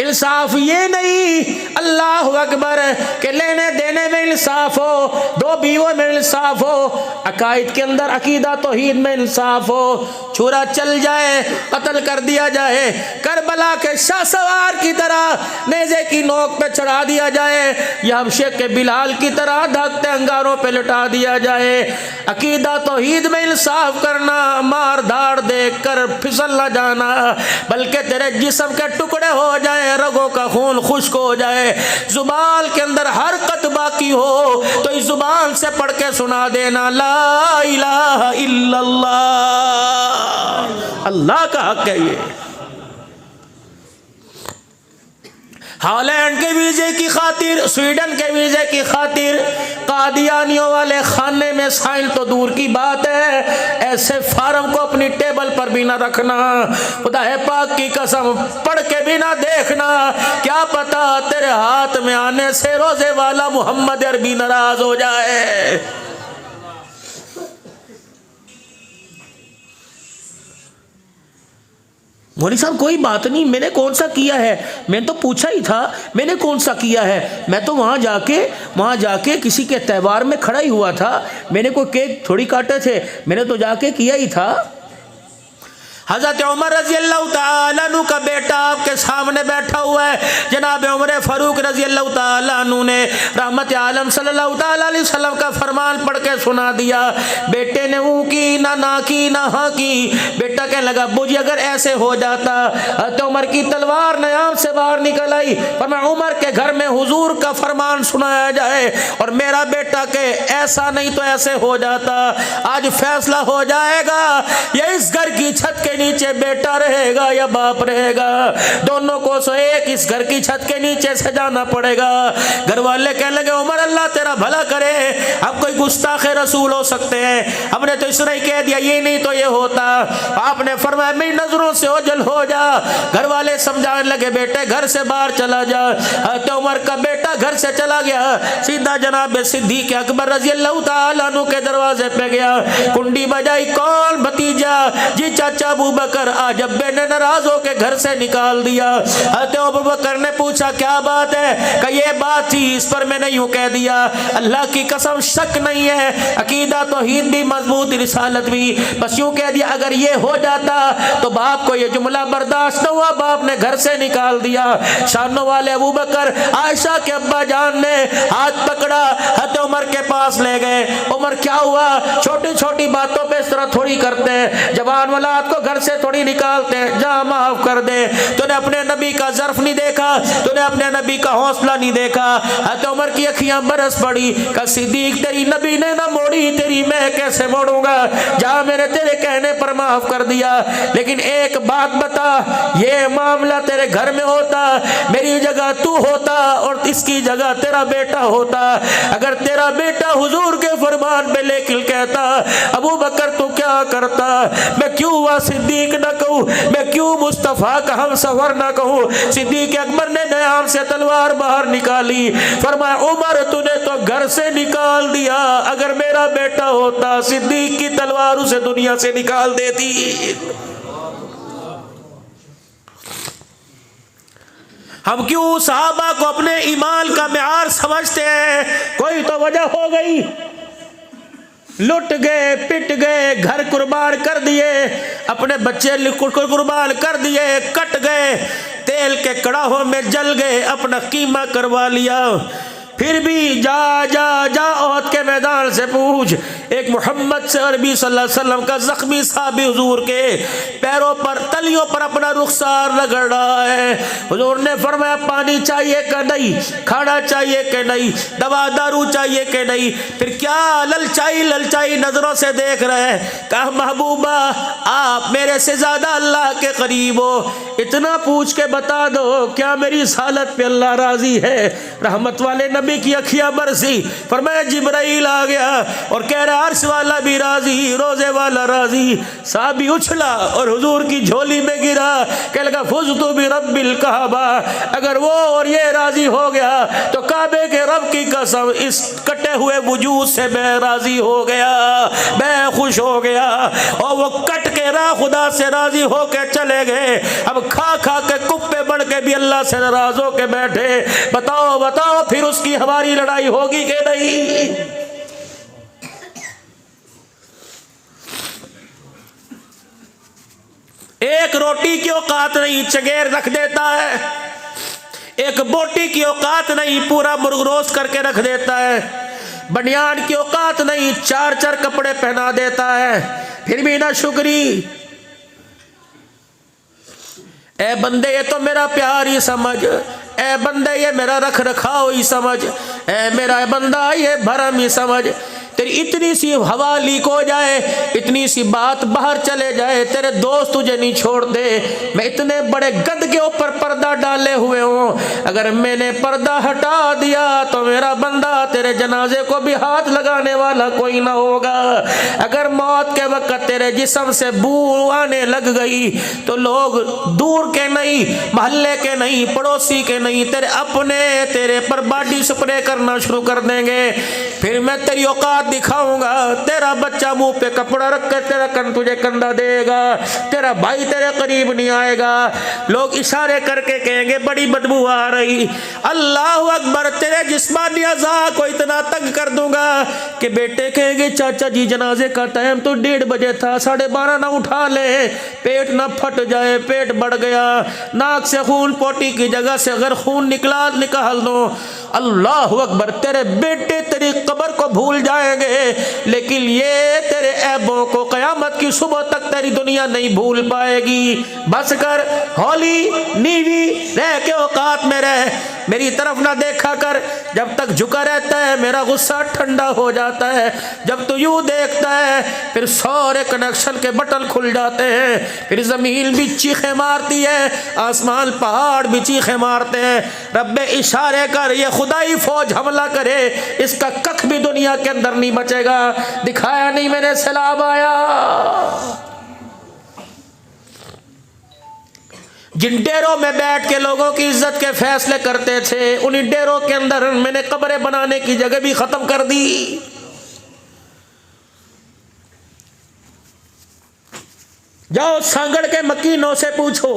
इंसाफ ये नहीं अल्लाह अकबर के लेने देने में इंसाफ हो, 2 बीवों में इंसाफ हो, अकायद के अंदर अकीदा तौहीद में इंसाफ हो। छुरा चल जाए, कत्ल कर दिया जाए, करबला के शाहसवार की तरह नेज़े की नोक पे चढ़ा दिया जाए, या हबशे के बिलाल की तरह दागते अंगारों पे लटा दिया जाए। अकीदा तौहीद में इंसाफ करना, मार धाड़ देख कर फिसल न जाना, बल्कि तेरे जिस्म के टुकड़े हो जाए, रगों का खून खुश्क हो जाए, जुबान के अंदर हरकत बाकी हो तो इस जुबान से पढ़ के सुना देना, ला इलाहा इल्लल्लाह। अल्लाह का हक है ये। हॉलैंड के वीजे की खातिर, स्वीडन के वीजे की खातिर कादियानियों वाले खाने में साइन तो दूर की बात है, ऐसे फार्म को अपनी टेबल पर भी ना रखना। खुदा है पाक की कसम, पढ़ के भी ना देखना, क्या पता तेरे हाथ में आने से रोजे वाला मोहम्मद अरबी नाराज हो जाए। मौलवी साहब कोई बात नहीं, मैंने कौन सा किया है, मैंने तो पूछा ही था मैंने कौन सा किया है, मैं तो वहाँ जाके किसी के त्यौहार में खड़ा ही हुआ था, मैंने कोई केक थोड़ी काटे थे, मैंने तो जाके किया ही था। हज़रत उमर रज़ी अल्लाह ताला अन्हु का बेटा आपके सामने बैठा हुआ है, जनाब उमर फारूक रज़ी अल्लाह ताला अन्हु ने रहमत आलम सल्लल्लाहु ताला अलैहि वसल्लम का फरमान पढ़ के सुना दिया। बेटे ने ऊ की ना की ना हाँ की। बेटा कहने लगा अब्बू जी अगर ऐसे हो जाता, तो उमर की तलवार नयाम से बाहर निकल आई, पर मैं उमर के घर में हुजूर का फरमान सुनाया जाए और मेरा बेटा के ऐसा नहीं तो ऐसे हो जाता। आज फैसला हो जाएगा, ये इस घर की छत के नीचे बेटा रहेगा या बाप रहेगा, दोनों को सो एक इस घर की छत के नीचे से जाना पड़ेगा। घर वाले कहने लगे उमर अल्लाह तेरा भला करे, अब कोई गुस्ताख रसूल हो सकते हैं, हमने तो इसने कह दिया ये नहीं तो ये होता। आपने फरमाया मेरी नजरों से ओझल हो जा। घर वाले समझाने लगे बेटे घर से बाहर चला जा। तो उमर का बेटा घर से चला गया, सीधा जनाब सिद्दीक सिद्दीक अकबर रजी अल्लाह ताला अन्हु के दरवाजे पे गया, कुंडी बजाई, कौन? भतीजा जी चाचा अबू बकर। आज अब्बे ने नाराज होकर घर से निकाल दिया। हज़रत अबू बकर ने पूछा क्या बात है? कि ये बात थी, इस पर मैंने यूं कह दिया। अल्लाह की कसम शक नहीं है, अकीदा तौहीद भी मजबूत, रिसालत भी, बस यूं कह दिया। अगर ये हो जाता तो बाप को ये जुमला बर्दाश्त न हुआ, बाप ने घर से निकाल दिया। शानों वाले अबू बकर आयशा के अब्बा जान ने हाथ पकड़ा, हज़रत उमर के पास ले गए। उमर क्या हुआ? छोटी छोटी बातों पे इस तरह थोड़ी करते हैं, जवान औलाद को घर से थोड़ी निकालते हैं। जा माफ कर दे, तूने अपने नबी का ज़र्फ नहीं देखा, तूने अपने नबी का हौसला नहीं देखा। हज़रत उमर की अखियां बरस पड़ी। का सिद्दीक तेरी नबी ने ना मोड़ी, तेरी मैं कैसे मोड़ूंगा? जा, मैंने तेरे कहने पर माफ कर दिया, लेकिन एक बात बता, ये मामला तेरे घर में होता, मेरी जगह तू होता और इसकी जगह तेरा बेटा होता। अगर तेरा बेटा हुजूर के फरमान पे लेकिन कहता अबू बकर तू क्या करता? मैं क्यों हुआ सिद्दीक ना कहूँ, मैं क्यों मुस्तफ़ा का हम सफर ना कहूँ? सिद्दीक अकबर ने नयाम से तलवार बाहर निकाली, फरमाया उमर तूने तो घर से निकाल दिया, अगर मेरा बेटा होता सिद्दीक की तलवार उसे दुनिया से निकाल देती। हम क्यों सहाबा को अपने ईमान का मेयार समझते हैं? कोई तो वजह हो गई, लुट गए, पिट गए, घर कुर्बान कर दिए, अपने बच्चे कुर्बान कर दिए, कट गए, तेल के कड़ाहों में जल गए, अपना कीमा करवा लिया। फिर भी जा जा जा ओहद के मैदान से पूछ, एक मोहम्मद से अरबी सल्लल्लाहु अलैहि वसल्लम का जख्मी साहबी हुजूर के पैरों पर, तलियों पर अपना रुखसार रगड़ रहा है। हुजूर ने फरमाया पानी चाहिए कि नहीं, खाना चाहिए कि नहीं, दवा दारू चाहिए कि नहीं? फिर क्या ललचाई ललचाई नजरों से देख रहे हैं? कहा महबूबा आप मेरे से ज्यादा अल्लाह के करीब हो, इतना पूछ के बता दो क्या मेरी इस हालत पे अल्लाह राजी है? रहमत वाले नबी की अखियां बरसी, फरमाया जिब्राइल आ गया और कह रहा अर्श वाला भी राजी, रोजे वाला राजी। साहबी उछला और हुजूर की झोली में गिरा, कह लगा फुज़तु बि रब्बिल काबा, अगर वो और ये राजी हो गया तो काबे के रब की कसम इस कटे हुए वजूद से मैं राजी हो गया, मैं खुश हो गया। और वो कट के रा खुदा से राजी होके चले गए। अब खा खा के कुप्पे बढ़ के भी अल्लाह से नाराज होके बैठे। बताओ बताओ फिर उसकी हमारी लड़ाई होगी कि नहीं? एक रोटी की औकात नहीं, चगेर रख देता है। एक बोटी की औकात नहीं, पूरा मुर्ग रोस्ट करके रख देता है। बनियान की औकात नहीं, चार चार कपड़े पहना देता है, फिर भी ना शुक्री। ए बंदे ये तो मेरा प्यार ही समझ, ए बंदे ये मेरा रख रखाव ही समझ, ए मेरा बंदा ये भरम ही समझ। तेरी इतनी सी हवा लीक हो जाए, इतनी सी बात बाहर चले जाए, तेरे दोस्त तुझे नहीं छोड़ दे। मैं इतने बड़े गद के ऊपर पर्दा डाले हुए हूँ, अगर मैंने पर्दा हटा दिया तो मेरा बंदा तेरे जनाजे को भी हाथ लगाने वाला कोई ना होगा। अगर मौत के वक्त तेरे जिस्म से बू आने लग गई तो लोग दूर के नहीं, मोहल्ले के नहीं, पड़ोसी के नहीं, तेरे अपने तेरे पर बॉडी स्प्रे करना शुरू कर देंगे। फिर मैं तेरी औकात दिखाऊंगा। तेरा बच्चा मुंह पे कपड़ा रख कर तेरा कन तुझे कंधा देगा, तेरा भाई तेरे करीब नहीं आएगा। लोग इशारे करके कहेंगे बड़ी बदबू आ रही। अल्लाह अकबर, तेरे जिस्मानी अज़ा को इतना तंग कर दूंगा कि बेटे कहेंगे चाचा जी जनाजे का टाइम तो 1:30 बजे था, 12:30 ना उठा ले, पेट ना फट जाए, पेट बढ़ गया, नाक से खून, पोटी की जगह से अगर खून निकाल दो। अल्लाह अकबर, तेरे बेटे तेरी कब्र को भूल जाएंगे, लेकिन ये तेरे ऐबों को कयामत की सुबह तक तेरी दुनिया नहीं भूल पाएगी। बस कर, हौली नीवी रह के औकात में रह, मेरी तरफ ना देखा कर। जब तक झुका रहता है मेरा गुस्सा ठंडा हो जाता है, जब तू यूं देखता है फिर सारे कनेक्शन के बटन खुल जाते हैं, फिर जमीन भी चीखें मारती है, आसमान पहाड़ भी चीखें मारते हैं। रब्बे इशारे कर, ये खुदाई फौज हमला करे, इसका कख भी दुनिया के अंदर नहीं बचेगा। दिखाया नहीं मैंने सैलाब आया। जिन डेरों में बैठ के लोगों की इज्जत के फैसले करते थे, उन्हीं डेरों के अंदर मैंने कब्रें बनाने की जगह भी खत्म कर दी। जाओ सांगड़ के मकीनों से पूछो,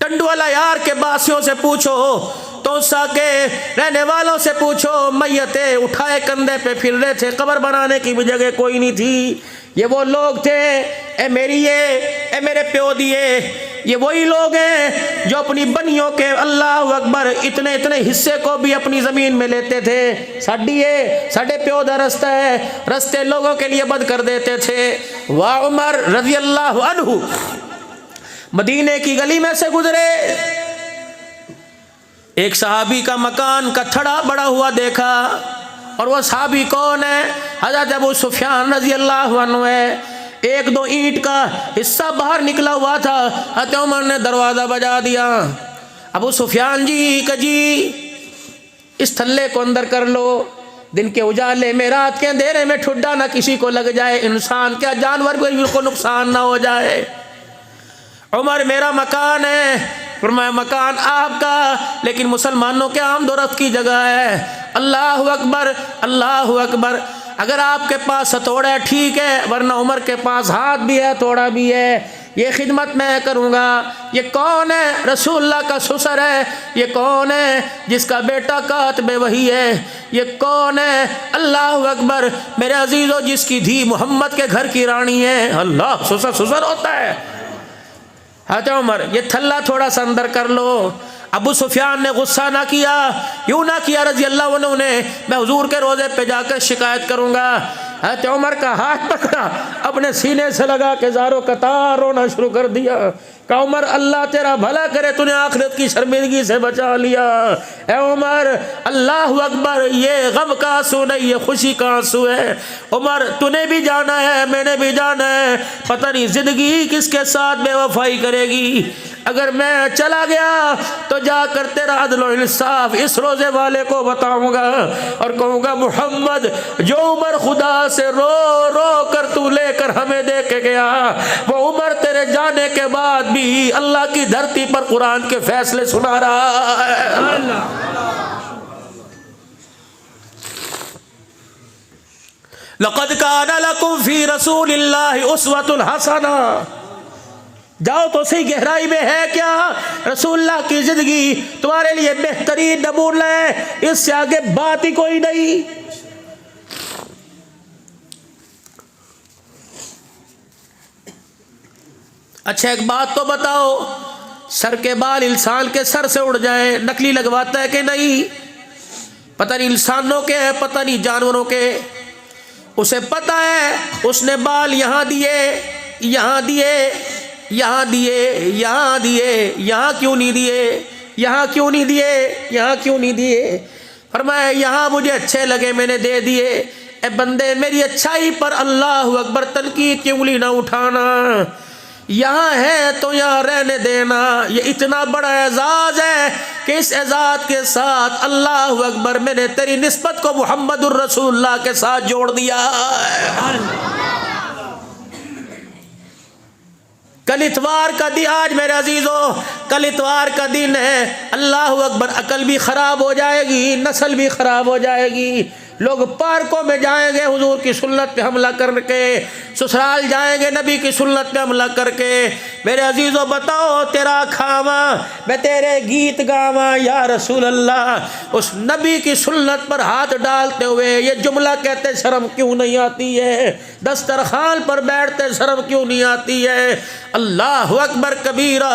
टंडवाला यार के बासियों से पूछो, तोसा के रहने वालों से पूछो, मैयतें उठाए कंधे पे फिर रहे थे, कब्र बनाने की भी जगह कोई नहीं थी। ये वो लोग थे, ए मेरे प्यो दिए, ये वही लोग हैं जो अपनी बनियों के अल्लाह अकबर इतने इतने हिस्से को भी अपनी ज़मीन में लेते थे। साढ़े प्यो दा रास्ता है, रास्ते लोगों के लिए बंद कर देते थे। वाह उमर रज़ी अल्लाह अन्हु मदीने की गली में से गुजरे, एक सहाबी का मकान का थड़ा बड़ा हुआ देखा, और वह सहाबी कौन है? हज़रत अबू सुफियान रज़ी अल्लाह अन्हु है। एक दो ईंट का हिस्सा बाहर निकला हुआ था, हज़रत उमर ने दरवाज़ा बजा दिया। अबू सुफियान जी इस थल्ले को अंदर कर लो, दिन के उजाले में रात के अंधेरे में ठुड्डा ना किसी को लग जाए, इंसान क्या जानवर को नुकसान ना हो जाए। उमर मेरा मकान है, फरमाया मकान आपका, लेकिन मुसलमानों के आमदोरफ्त की जगह है। अल्लाह अकबर, अल्लाह अकबर। अगर आपके पास हथौड़ा है ठीक है, वरना उमर के पास हाथ भी है, हथौड़ा भी है, ये खिदमत मैं करूँगा। ये कौन है? रसूलुल्लाह का ससुर है। ये कौन है? जिसका बेटा कातबे वही है। ये कौन है? अल्लाह अकबर। मेरे अजीज़ों, जिसकी धी मोहम्मद के घर की रानी है। अल्लाह, ससुर होता है। हाँ उमर, ये थल्ला थोड़ा सा अंदर कर लो। अबू सुफियान ने गुस्सा ना किया, यूँ ना किया रज़ी अल्लाह अन्हु ने, मैं हुजूर के रोज़े पे जाकर शिकायत करूँगा। हज़रत उमर का हाथ पकड़ा, अपने सीने से लगा के ज़ारो कतार रोना शुरू कर दिया। कहा उमर अल्लाह तेरा भला करे, तूने आखिरत की शर्मिंदगी से बचा लिया। ए उमर, अल्लाह अकबर, ये गम का आंसू नहीं, ये खुशी का आंसू है। उमर तूने भी जाना है, मैंने भी जाना है, पता नहीं ज़िंदगी किसके साथ बेवफाई करेगी। अगर मैं चला गया तो जाकर तेरा अदल और इंसाफ इस रोज़े वाले को बताऊंगा और कहूँगा मोहम्मद, जो उमर खुदा से रो रो कर तू लेकर हमें दे के गया, वो उमर तेरे जाने के बाद भी अल्लाह की धरती पर कुरान के फैसले सुना रहा है। लक़द काना लकुम फी रसूलिल्लाहि उस्वतुन हसना। जाओ तो सही, गहराई में है क्या? रसूलुल्लाह की जिंदगी तुम्हारे लिए बेहतरीन नमूना है, इससे आगे बात ही कोई नहीं। अच्छा एक बात तो बताओ, सर के बाल इंसान के सर से उड़ जाए, नकली लगवाता है कि नहीं? पता नहीं इंसानों के है, पता नहीं जानवरों के। उसे पता है उसने बाल यहाँ दिए, यहाँ दिए, यहाँ दिए, यहाँ दिए, यहाँ क्यों नहीं दिए, यहाँ क्यों नहीं दिए, यहाँ क्यों नहीं दिए? फरमाया यहाँ मुझे अच्छे लगे मैंने दे दिए। ए बंदे, मेरी अच्छाई पर अल्लाह अकबर तनकीद की उंगली ना उठाना। यहाँ है तो यहाँ रहने देना। ये इतना बड़ा एजाज है कि इस एजाज के साथ अल्लाह अकबर मैंने तेरी निस्बत को मुहम्मदुर रसूलुल्लाह के साथ जोड़ दिया है। कल इतवार का दिन, आज मेरे अजीजों कल इतवार का दिन है। अल्लाह अकबर, अकल भी ख़राब हो जाएगी, नस्ल भी ख़राब हो जाएगी। लोग पार्कों में जाएंगे हुजूर की सुन्नत पे हमला करके, ससुराल जाएंगे नबी की सुन्नत पे हमला करके। मेरे अजीज़ों बताओ, तेरा खावा मैं तेरे गीत गावा या रसूल अल्लाह, उस नबी की सुन्नत पर हाथ डालते हुए ये जुमला कहते शर्म क्यों नहीं आती है? दस्तरखान पर बैठते शर्म क्यों नहीं आती है? अल्लाह अकबर कबीरा।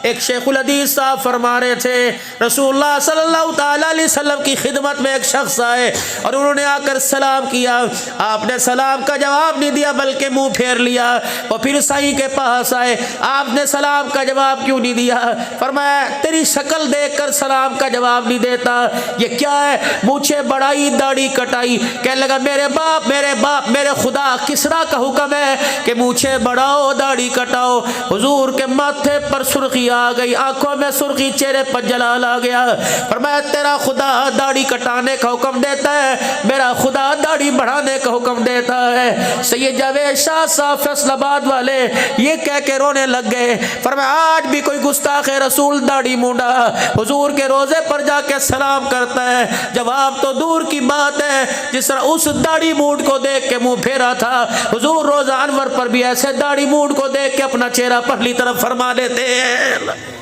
एक शेखुल हदीस साहब फरमा रहे थे, रसूलुल्लाह सल्लल्लाहु अलैहि वसल्लम की खिदमत में एक शख्स आए और उन्होंने आकर सलाम किया। आपने सलाम का जवाब नहीं दिया बल्कि मुंह फेर लिया। और फिर साईं के पास आए, आपने सलाम का जवाब क्यों नहीं दिया? फरमाया तेरी शक्ल देखकर सलाम का जवाब नहीं देता। ये क्या है? मूछे बढ़ाई, दाढ़ी कटाई। कहने लगा मेरे बाप मेरे खुदा किसरा का हुक्म है कि मूछे बढ़ाओ दाढ़ी कटाओ। हुजूर के माथे पर सुर्खी आ गई, आंखों में सुर्खी, चेहरे पर जलाल आ गया। फरमाया तेरा खुदा दाढ़ी कटाने का हुक्म देता है मेरा खुदा दाढ़ी बढ़ाने का हुक्म देता है। सैयद जावेद शाह साहब फैसलाबाद वाले ये कह के रोने लग गए। फरमाया आज भी कोई गुस्ताख रसूल दाढ़ी मूंडा हुजूर के रोजे पर जाके सलाम करता है, जवाब तो दूर की बात है। जिस तरह उस दाढ़ी मूंड को देख के मुंह फेरा था, हुजूर रोजा अनवर पर भी ऐसे दाढ़ी मूंड को देख के अपना चेहरा पहली तरफ फरमा देते हैं।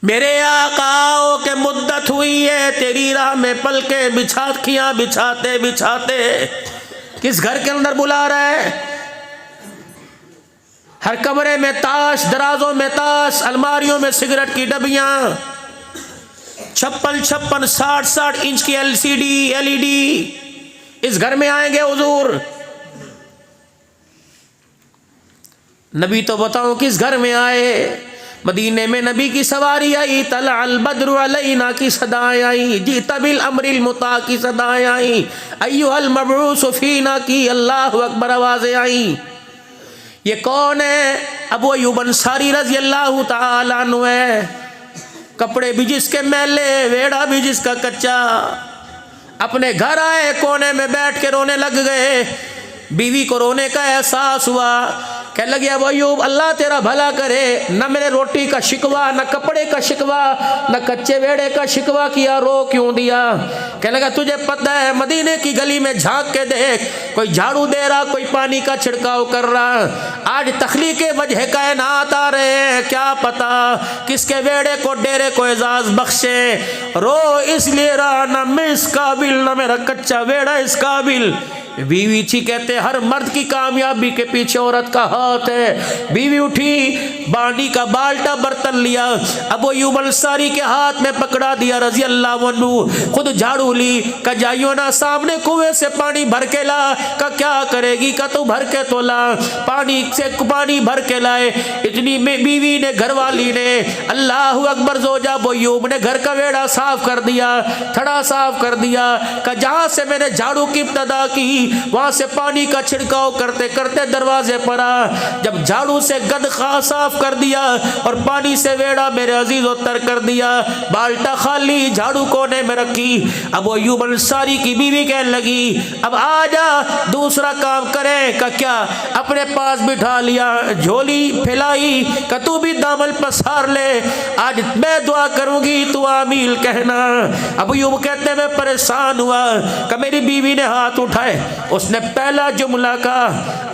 मेरे आकाओ के मुद्दत हुई है तेरी राह में पलके बिछाखियां बिछाते बिछाते। किस घर के अंदर बुला रहा है? हर कमरे में ताश, दराजों में ताश, अलमारियों में सिगरेट की डबियां, 56 60 इंच की LCD LED। इस घर में आएंगे हुजूर? नबी तो बताओ किस घर में आए? मदीने में नबी की सवारी आई, तला अल बद्रु अलैना की सदाएं आई, जी तबिल अमरिल मुता की सदाएं आई, अय्युहल मबऊस फीना की अल्लाहु अकबर आवाजें आई। ये कौन है? अबू अय्यूब अंसारी रज़ी अल्लाह तआला अन्हु है। कपड़े भी जिसके मैले, वेड़ा भी जिसका कच्चा। अपने घर आए, कोने में बैठ के रोने लग गए। बीवी को रोने का एहसास हुआ, कह लगे अबू अय्यूब अल्लाह तेरा भला करे, न मेरे रोटी का शिकवा, न कपड़े का शिकवा, न कच्चे वेड़े का शिकवा किया, रो क्यों दिया? कह लगा तुझे पता है मदीने की गली में झांक के देख, कोई झाड़ू दे रहा, कोई पानी का छिड़काव कर रहा। आज तख्लीके वजह कायनात आ रहे हैं, क्या पता किसके वेड़े को डेरे को एजाज बख्शे। रो इसलिए रहा, न मैं इस काबिल, न मेरा कच्चा वेड़ा इस काबिल। बीवी थी, कहते हर मर्द की कामयाबी के पीछे औरत का हाथ है। बीवी उठी, बांडी का बाल्टा बर्तन लिया, अबू अय्यूब अंसारी के हाथ में पकड़ा दिया रजी अल्लाह अन्हु। खुद झाड़ू ली, का जाइयो ना सामने कुएं से पानी भर के ला। का क्या करेगी? का तू भर के तो ला। पानी से पानी भर के लाए। इतनी में बीवी ने, घरवाली ने, अल्लाह अकबर, जोजा अबू अय्यूब ने घर का वेड़ा साफ कर दिया, थड़ा साफ कर दिया। का जहां से मैंने झाड़ू की इब्तदा की वहां से पानी का छिड़काव करते करते दरवाजे पर आ। जब झाड़ू से गदखा साफ कर दिया और पानी से वेड़ा मेरे अजीजों तर कर दिया, बाल्टा खाली, झाड़ू कोने में रखी। अब अय्यूब अंसारी की बीवी कहने लगी अब आजा दूसरा काम करें। का क्या? अपने पास बिठा लिया, झोली फैलाई, का तू भी दामन पसार ले, आज मैं दुआ करूंगी तू आमील कहना। अब अय्यूब कहते मैं परेशान हुआ। का मेरी बीवी ने हाथ उठाए, उसने पहला जुमला कहा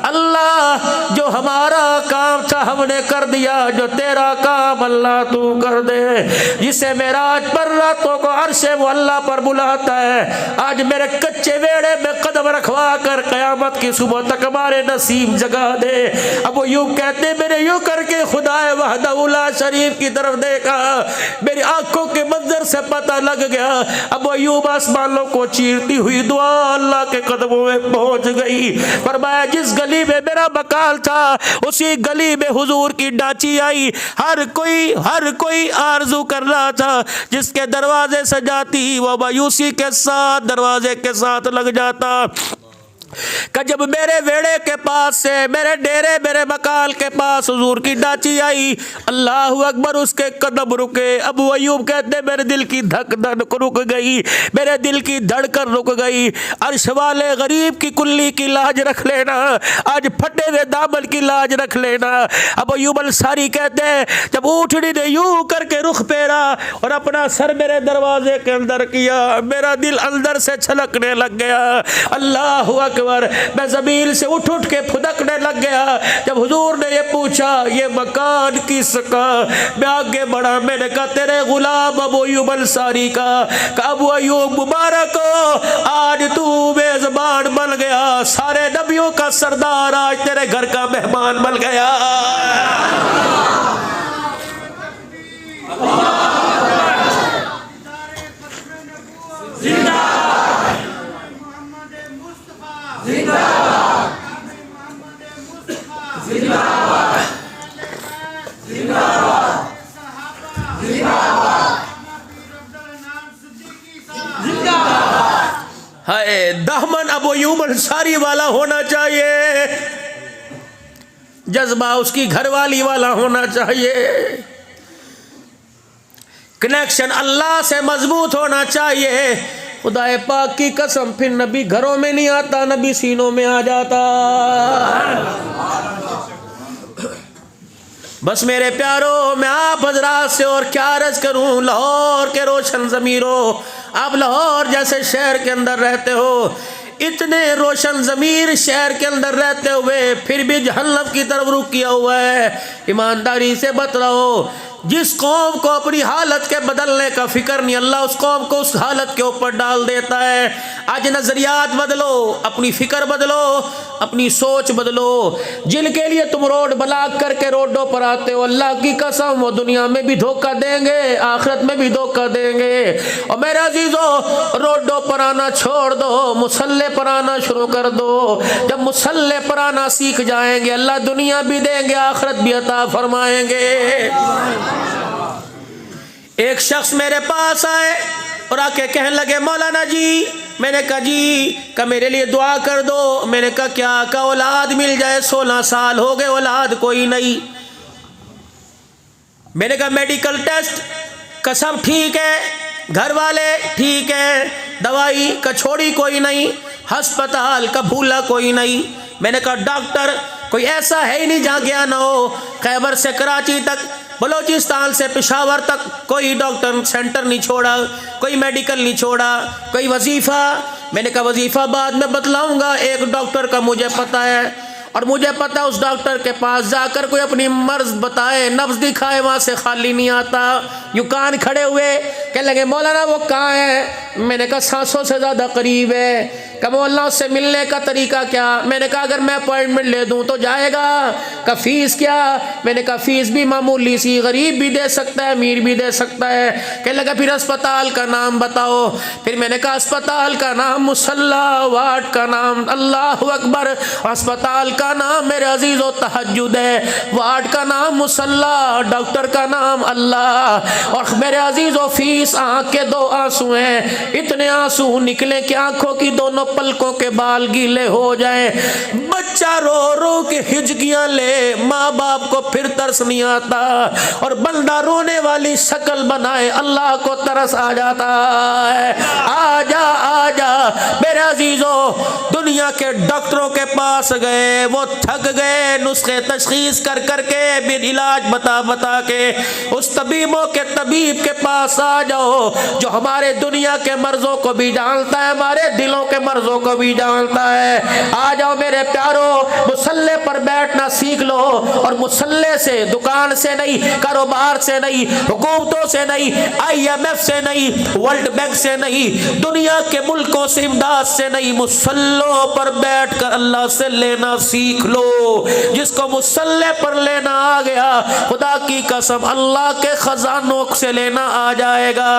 अल्लाह जो हमारा काम था हमने कर दिया, जो तेरा काम अल्लाह तू कर दे। जिसे मेराज पर रातों को अर्शे वो अल्लाह पर बुलाता है, आज मेरे कच्चे वेड़े में कदम रखवा कर कयामत की सुबह तक हमारे नसीब जगा दे। अब वो यूं कहते मैंने यूं करके खुदाए वहदहू ला शरीफ की तरफ देखा, मेरी आंखों के मंजर से पता लग गया। अब अय्यूब आसमानों को चीरती हुई दुआ अल्लाह के कदमों में पहुंच गई। फरमाया जिस गली में मेरा मकान था उसी गली में हुजूर की डाची आई। हर कोई आरजू कर रहा था जिसके दरवाजे से जाती वो मायूसी के साथ दरवाजे के साथ लग जाता। कि जब मेरे वेड़े के पास से, मेरे डेरे, मेरे मकाल के पास हुजूर की डाची आई, अल्लाह अकबर, उसके कदम रुके। अबू अय्यूब कहते मेरे दिल की धड़कन रुक गई, मेरे दिल की धड़कन रुक गई। अर्श वाले गरीब की कुल्ली की लाज रख लेना, आज फटे हुए दामन की लाज रख लेना। अबू अय्यूब अंसारी कहते जब ऊँटनी ने यूं करके रुख फेरा और अपना सर मेरे दरवाजे के अंदर किया, मेरा दिल अंदर से छलकने लग गया। अल्लाह अकबर, मैं ज़मीन से उठ के फुदकने लग गया। जब हुजूर ने ये पूछा ये मकान किसका, मैं आगे बढ़ा, मैंने कहा तेरे गुलाम अबू अय्यूब अंसारी का। अबू अय्यूब मुबारक हो, आज तू मेजबान बन गया, सारे नबियों का सरदार आज तेरे घर का मेहमान बन गया। हाय दामन अबू अय्यूब अंसारी वाला होना चाहिए, जज्बा उसकी घरवाली वाला होना चाहिए। कनेक्शन अल्लाह से मजबूत होना चाहिए। खुदाए पाक की कसम, फिर नबी घरों में नहीं आता, नबी सीनों में आ जाता। बस मेरे प्यारो, मैं आप हजरात से और क्या अर्ज करूं। लाहौर के रोशन ज़मीरों, आप लाहौर जैसे शहर के अंदर रहते हो, इतने रोशन ज़मीर शहर के अंदर रहते हुए फिर भी जहन्नम की तरफ रुख किया हुआ है। ईमानदारी से बतलाओ, जिस कौम को अपनी हालत के बदलने का फिक्र नहीं, अल्लाह उस कौम को उस हालत के ऊपर डाल देता है। आज नजरियात बदलो, अपनी फिक्र बदलो, अपनी सोच बदलो। जिनके लिए तुम रोड ब्लॉक करके रोडों पर आते हो, अल्लाह की कसम वो दुनिया में भी धोखा देंगे, आखिरत में भी धोखा देंगे। और मेरे अजीजों, रोडों पर आना छोड़ दो, मुसल्ले पर आना शुरू कर दो। जब मुसल्ले पर आना सीख जाएंगे, अल्लाह दुनिया भी देंगे, आखिरत भी अता फरमाएंगे। एक शख्स मेरे पास आए और आके कहने लगे, मौलाना जी। मैंने कहा जी, का मेरे लिए दुआ कर दो। मैंने कहा क्या? का औलाद मिल जाए, 16 साल हो गए औलाद कोई नहीं। मैंने कहा मेडिकल टेस्ट का सब ठीक है, घर वाले ठीक है, दवाई का छोड़ी कोई नहीं, अस्पताल का भूला कोई नहीं। मैंने कहा डॉक्टर कोई ऐसा है ही नहीं जहाँ गया ना हो। खैबर से कराची तक, बलोचिस्तान से पेशावर तक कोई डॉक्टर सेंटर नहीं छोड़ा, कोई मेडिकल नहीं छोड़ा, कोई वजीफ़ा। मैंने कहा वजीफ़ा बाद में बतलाऊंगा, एक डॉक्टर का मुझे पता है, और मुझे पता है उस डॉक्टर के पास जाकर कोई अपनी मर्ज बताए, नब्ज दिखाए, वहाँ से खाली नहीं आता। यूँ कान खड़े हुए कहने लगे, मौलाना वो कहाँ है? मैंने कहा 700 से ज़्यादा करीब है। कहा मौलाना उससे मिलने का तरीका क्या? मैंने कहा अगर मैं अपॉइंटमेंट ले दूँ तो जाएगा? का फीस क्या? मैंने कहा फीस भी मामूली सी, गरीब भी दे सकता है, अमीर भी दे सकता है। कहने लगा फिर अस्पताल का नाम बताओ। फिर मैंने कहा अस्पताल का नाम मुसल्ला, वार्ड का नाम अल्लाह अकबर, अस्पताल का नाम मेरे अजीज़ों तहज्जुद है, वार्ड का नाम मुसल्ला, डॉक्टर का नाम अल्लाह। और मेरे अजीज़ों फीस आँख के 2 आंसू हैं, इतने आंसू निकले कि आंखों की दोनों पलकों के बाल गीले हो जाए। बच्चा रो रो के हिचकियां ले, माँ बाप को फिर तरस नहीं आता, और बंदा रोने वाली शक्ल बनाए, अल्लाह को तरस आ जाता है। आजा आजा मेरे अजीजों, दुनिया के डॉक्टरों के पास गए, वो थक गए नुस्खे तशखीस कर करके, बिन इलाज बता बता के। उस तबीबों के तबीब के पास आ जाओ जो हमारे दुनिया के मर्जों को भी जानता है, हमारे दिलों के मर्जों को भी जानता है। आ जाओ मेरे प्यारो, मुसल्ले पर बैठना सीख लो, और मुसल्ले से, दुकान से नहीं, कारोबार से नहीं, हुकूमतों से नहीं, IMF से नहीं, वर्ल्ड बैंक से नहीं, दुनिया के मुल्कों से इमदाद से नहीं, मुसल्लों पर बैठकर अल्लाह से लेना सीख लो। जिसको मुसल्ले पर लेना आ गया, खुदा की कसम अल्लाह के खजानों से लेना आ जाएगा।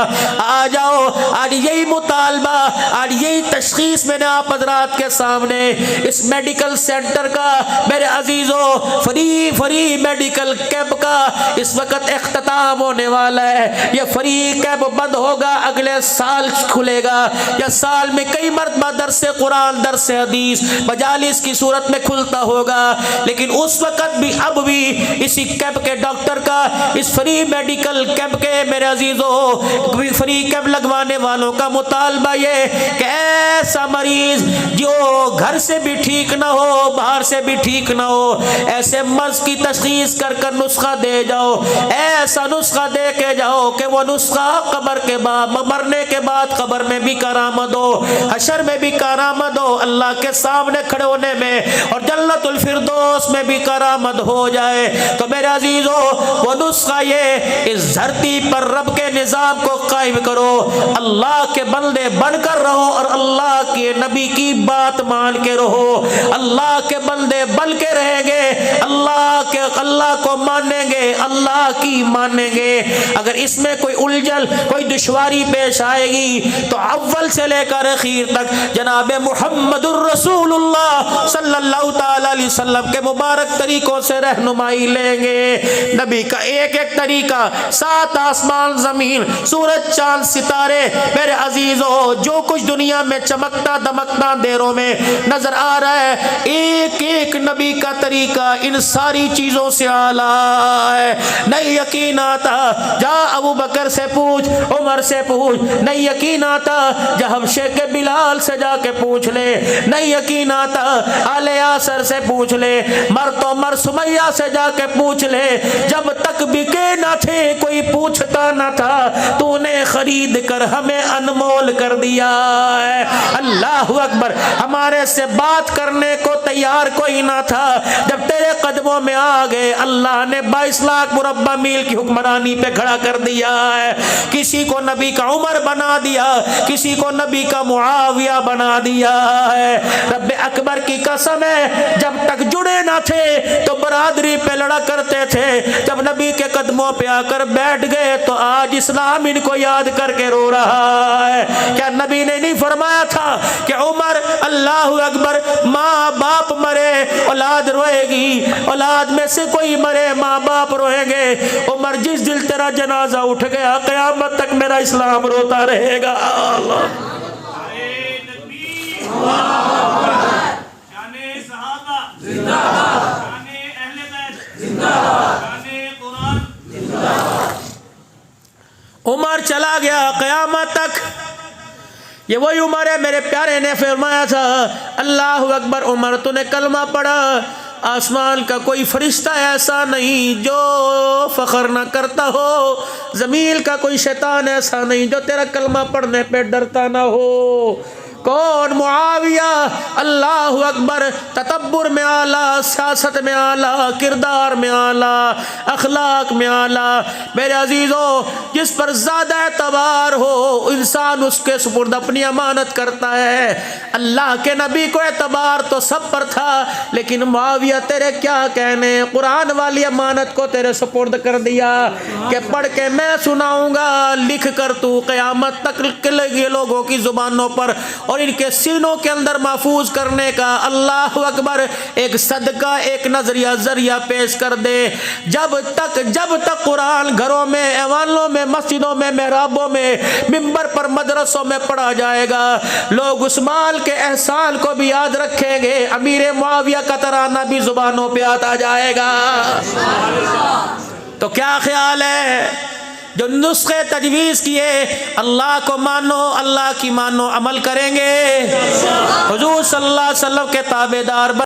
आ जाओ, आज यही मुतालबा, आज यही तशखीस मैंने आप हजरात के सामने इस मेडिकल सेंटर का, मेरे अजीजों फ्री मेडिकल कैंप का इस वक्त इख्तिताम होने वाला है। यह फ्री कैंप बंद होगा, अगले साल खुलेगा, या साल में कई मरतबा दरसे कुरान, दरसे हदीस, मजालिस की सूरत में खुलता होगा। लेकिन उस वक्त भी, अब भी इसी कैंप के डॉक्टर का, इस फ्री मेडिकल कैंप के मेरे अजीजों, फ्री कैंप लगवाने वालों का मुतालबा ये कि ऐसा मरीज जो घर से भी ठीक ना हो, बाहर से भी ठीक ना हो, ऐसे मर्ज की तशखीस कर कर नुस्खा दे जाओ, ऐसा नुस्खा दे के जाओ कि वो नुस्खा कब्र के बाद, मरने के बाद कब्र में भी करामद हो, हशर में भी करामद हो, अल्लाह के सामने खड़े होने में और जन्नतुल फिरदौस में भी करामद हो जाए। तो मेरे अजीजों, वो नुस्खा ये, इस धरती पर रब के निज़ाम को कायम करो, अल्लाह के बंदे बनकर रहो, और अल्लाह के नबी की बात मान के रहो। अल्लाह के बंदे बन के रहेंगे, अल्लाह को मानेंगे, अल्लाह की मानेंगे। अगर इसमें कोई उलझन, कोई दुश्वारी पेश आएगी तो अव्वल से लेकर आखिर तक जनाब मुहम्मदुर रसूलुल्लाह सल्लल्लाहु ताला अलैहि वसल्लम के मुबारक तरीकों से रहनुमाई लेंगे। नबी का एक एक तरीका, 7 आसमान जमीन, सूरज चांद सितारे, मेरे अजीजों जो कुछ दुनिया में चमकता दमकता अंधेरों में नजर आ रहा है, एक एक नबी का तरीका इन सारी चीज़ों से आला है। नहीं यकीन आता जा अबू बकर से पूछ, उमर से पूछ। नहीं यकीन आता जा हबशे के बिलाल से जाके पूछ ले। नहीं यकीन आता आले यासर से पूछ ले। मर तो मर सुमैया से जाके पूछ ले। जब तक बिके न थे कोई पूछता न था, तूने खरीद कर हमें अनमोल कर दिया है। अल्लाह अकबर। हमारे से बात करने को तैयार कोई ना था, जब तेरे कदमों में आ गए अल्लाह ने 22 लाख मुरब्बा मील की हुक्मरानी पे खड़ा कर दिया है। किसी को नबी का उमर बना दिया, किसी को नबी का मुआविया बना दिया है। रब्बे अकबर की कसम है, जब तक जुड़े ना थे तो बरादरी पे लड़ा करते थे, जब नबी के कदमों पे आकर बैठ गए तो आज इस्लाम इनको याद करके रो रहा है। क्या नबी ने नहीं फरमाया था कि उमर अल्लाह अकबर, माँ बाप मरे औलाद रोएगी, औलाद में से कोई मरे माँ बाप रोएंगे। उमर जिस दिल तेरा जनाजा उठ गया क़यामत तक मेरा इस्लाम रोता रहेगा। उमर चला गया क़यामत तक। ये वही उमर है, मेरे प्यारे ने फरमाया था अल्लाह अकबर उमर तूने कलमा पढ़ा, आसमान का कोई फरिश्ता ऐसा नहीं जो फ़ख्र न करता हो, ज़मीन का कोई शैतान ऐसा नहीं जो तेरा कलमा पढ़ने पे डरता ना हो। कौन? मुआविया। अल्लाह अकबर। ततब्बुर में आला, सियासत में आला, किरदार में आला, अखलाक में आला। मेरे अजीज़ों, जिस पर ज़्यादा एतबार हो इंसान उसके सुपुर्द अपनी अमानत करता है। अल्लाह के नबी को एतबार तो सब पर था, लेकिन मुआविया तेरे क्या कहने, कुरान वाली अमानत को तेरे सुपुर्द कर दिया कि पढ़ के मैं सुनाऊंगा, लिख कर तू क़यामत तक लगे लोगों की ज़ुबानों पर और इनके सीनों के अंदर महफूज करने का अल्लाह अकबर एक सदका, एक नजरिया जरिया पेश कर दे। जब तक कुरान घरों में, ऐवानों में, मस्जिदों में, मेहराबों में, मिंबर पर, मदरसों में पढ़ा जाएगा, लोग उस्मान के एहसान को भी याद रखेंगे, अमीर मुआविया का तराना भी जुबानों पे आता जाएगा। तो क्या ख्याल है? जो नुस्खे तजवीज़ किए, अल्लाह को मानो, अल्लाह की मानो, अमल करेंगे, हुजूर सल्लल्लाहु अलैहि वसल्लम के ताबेदार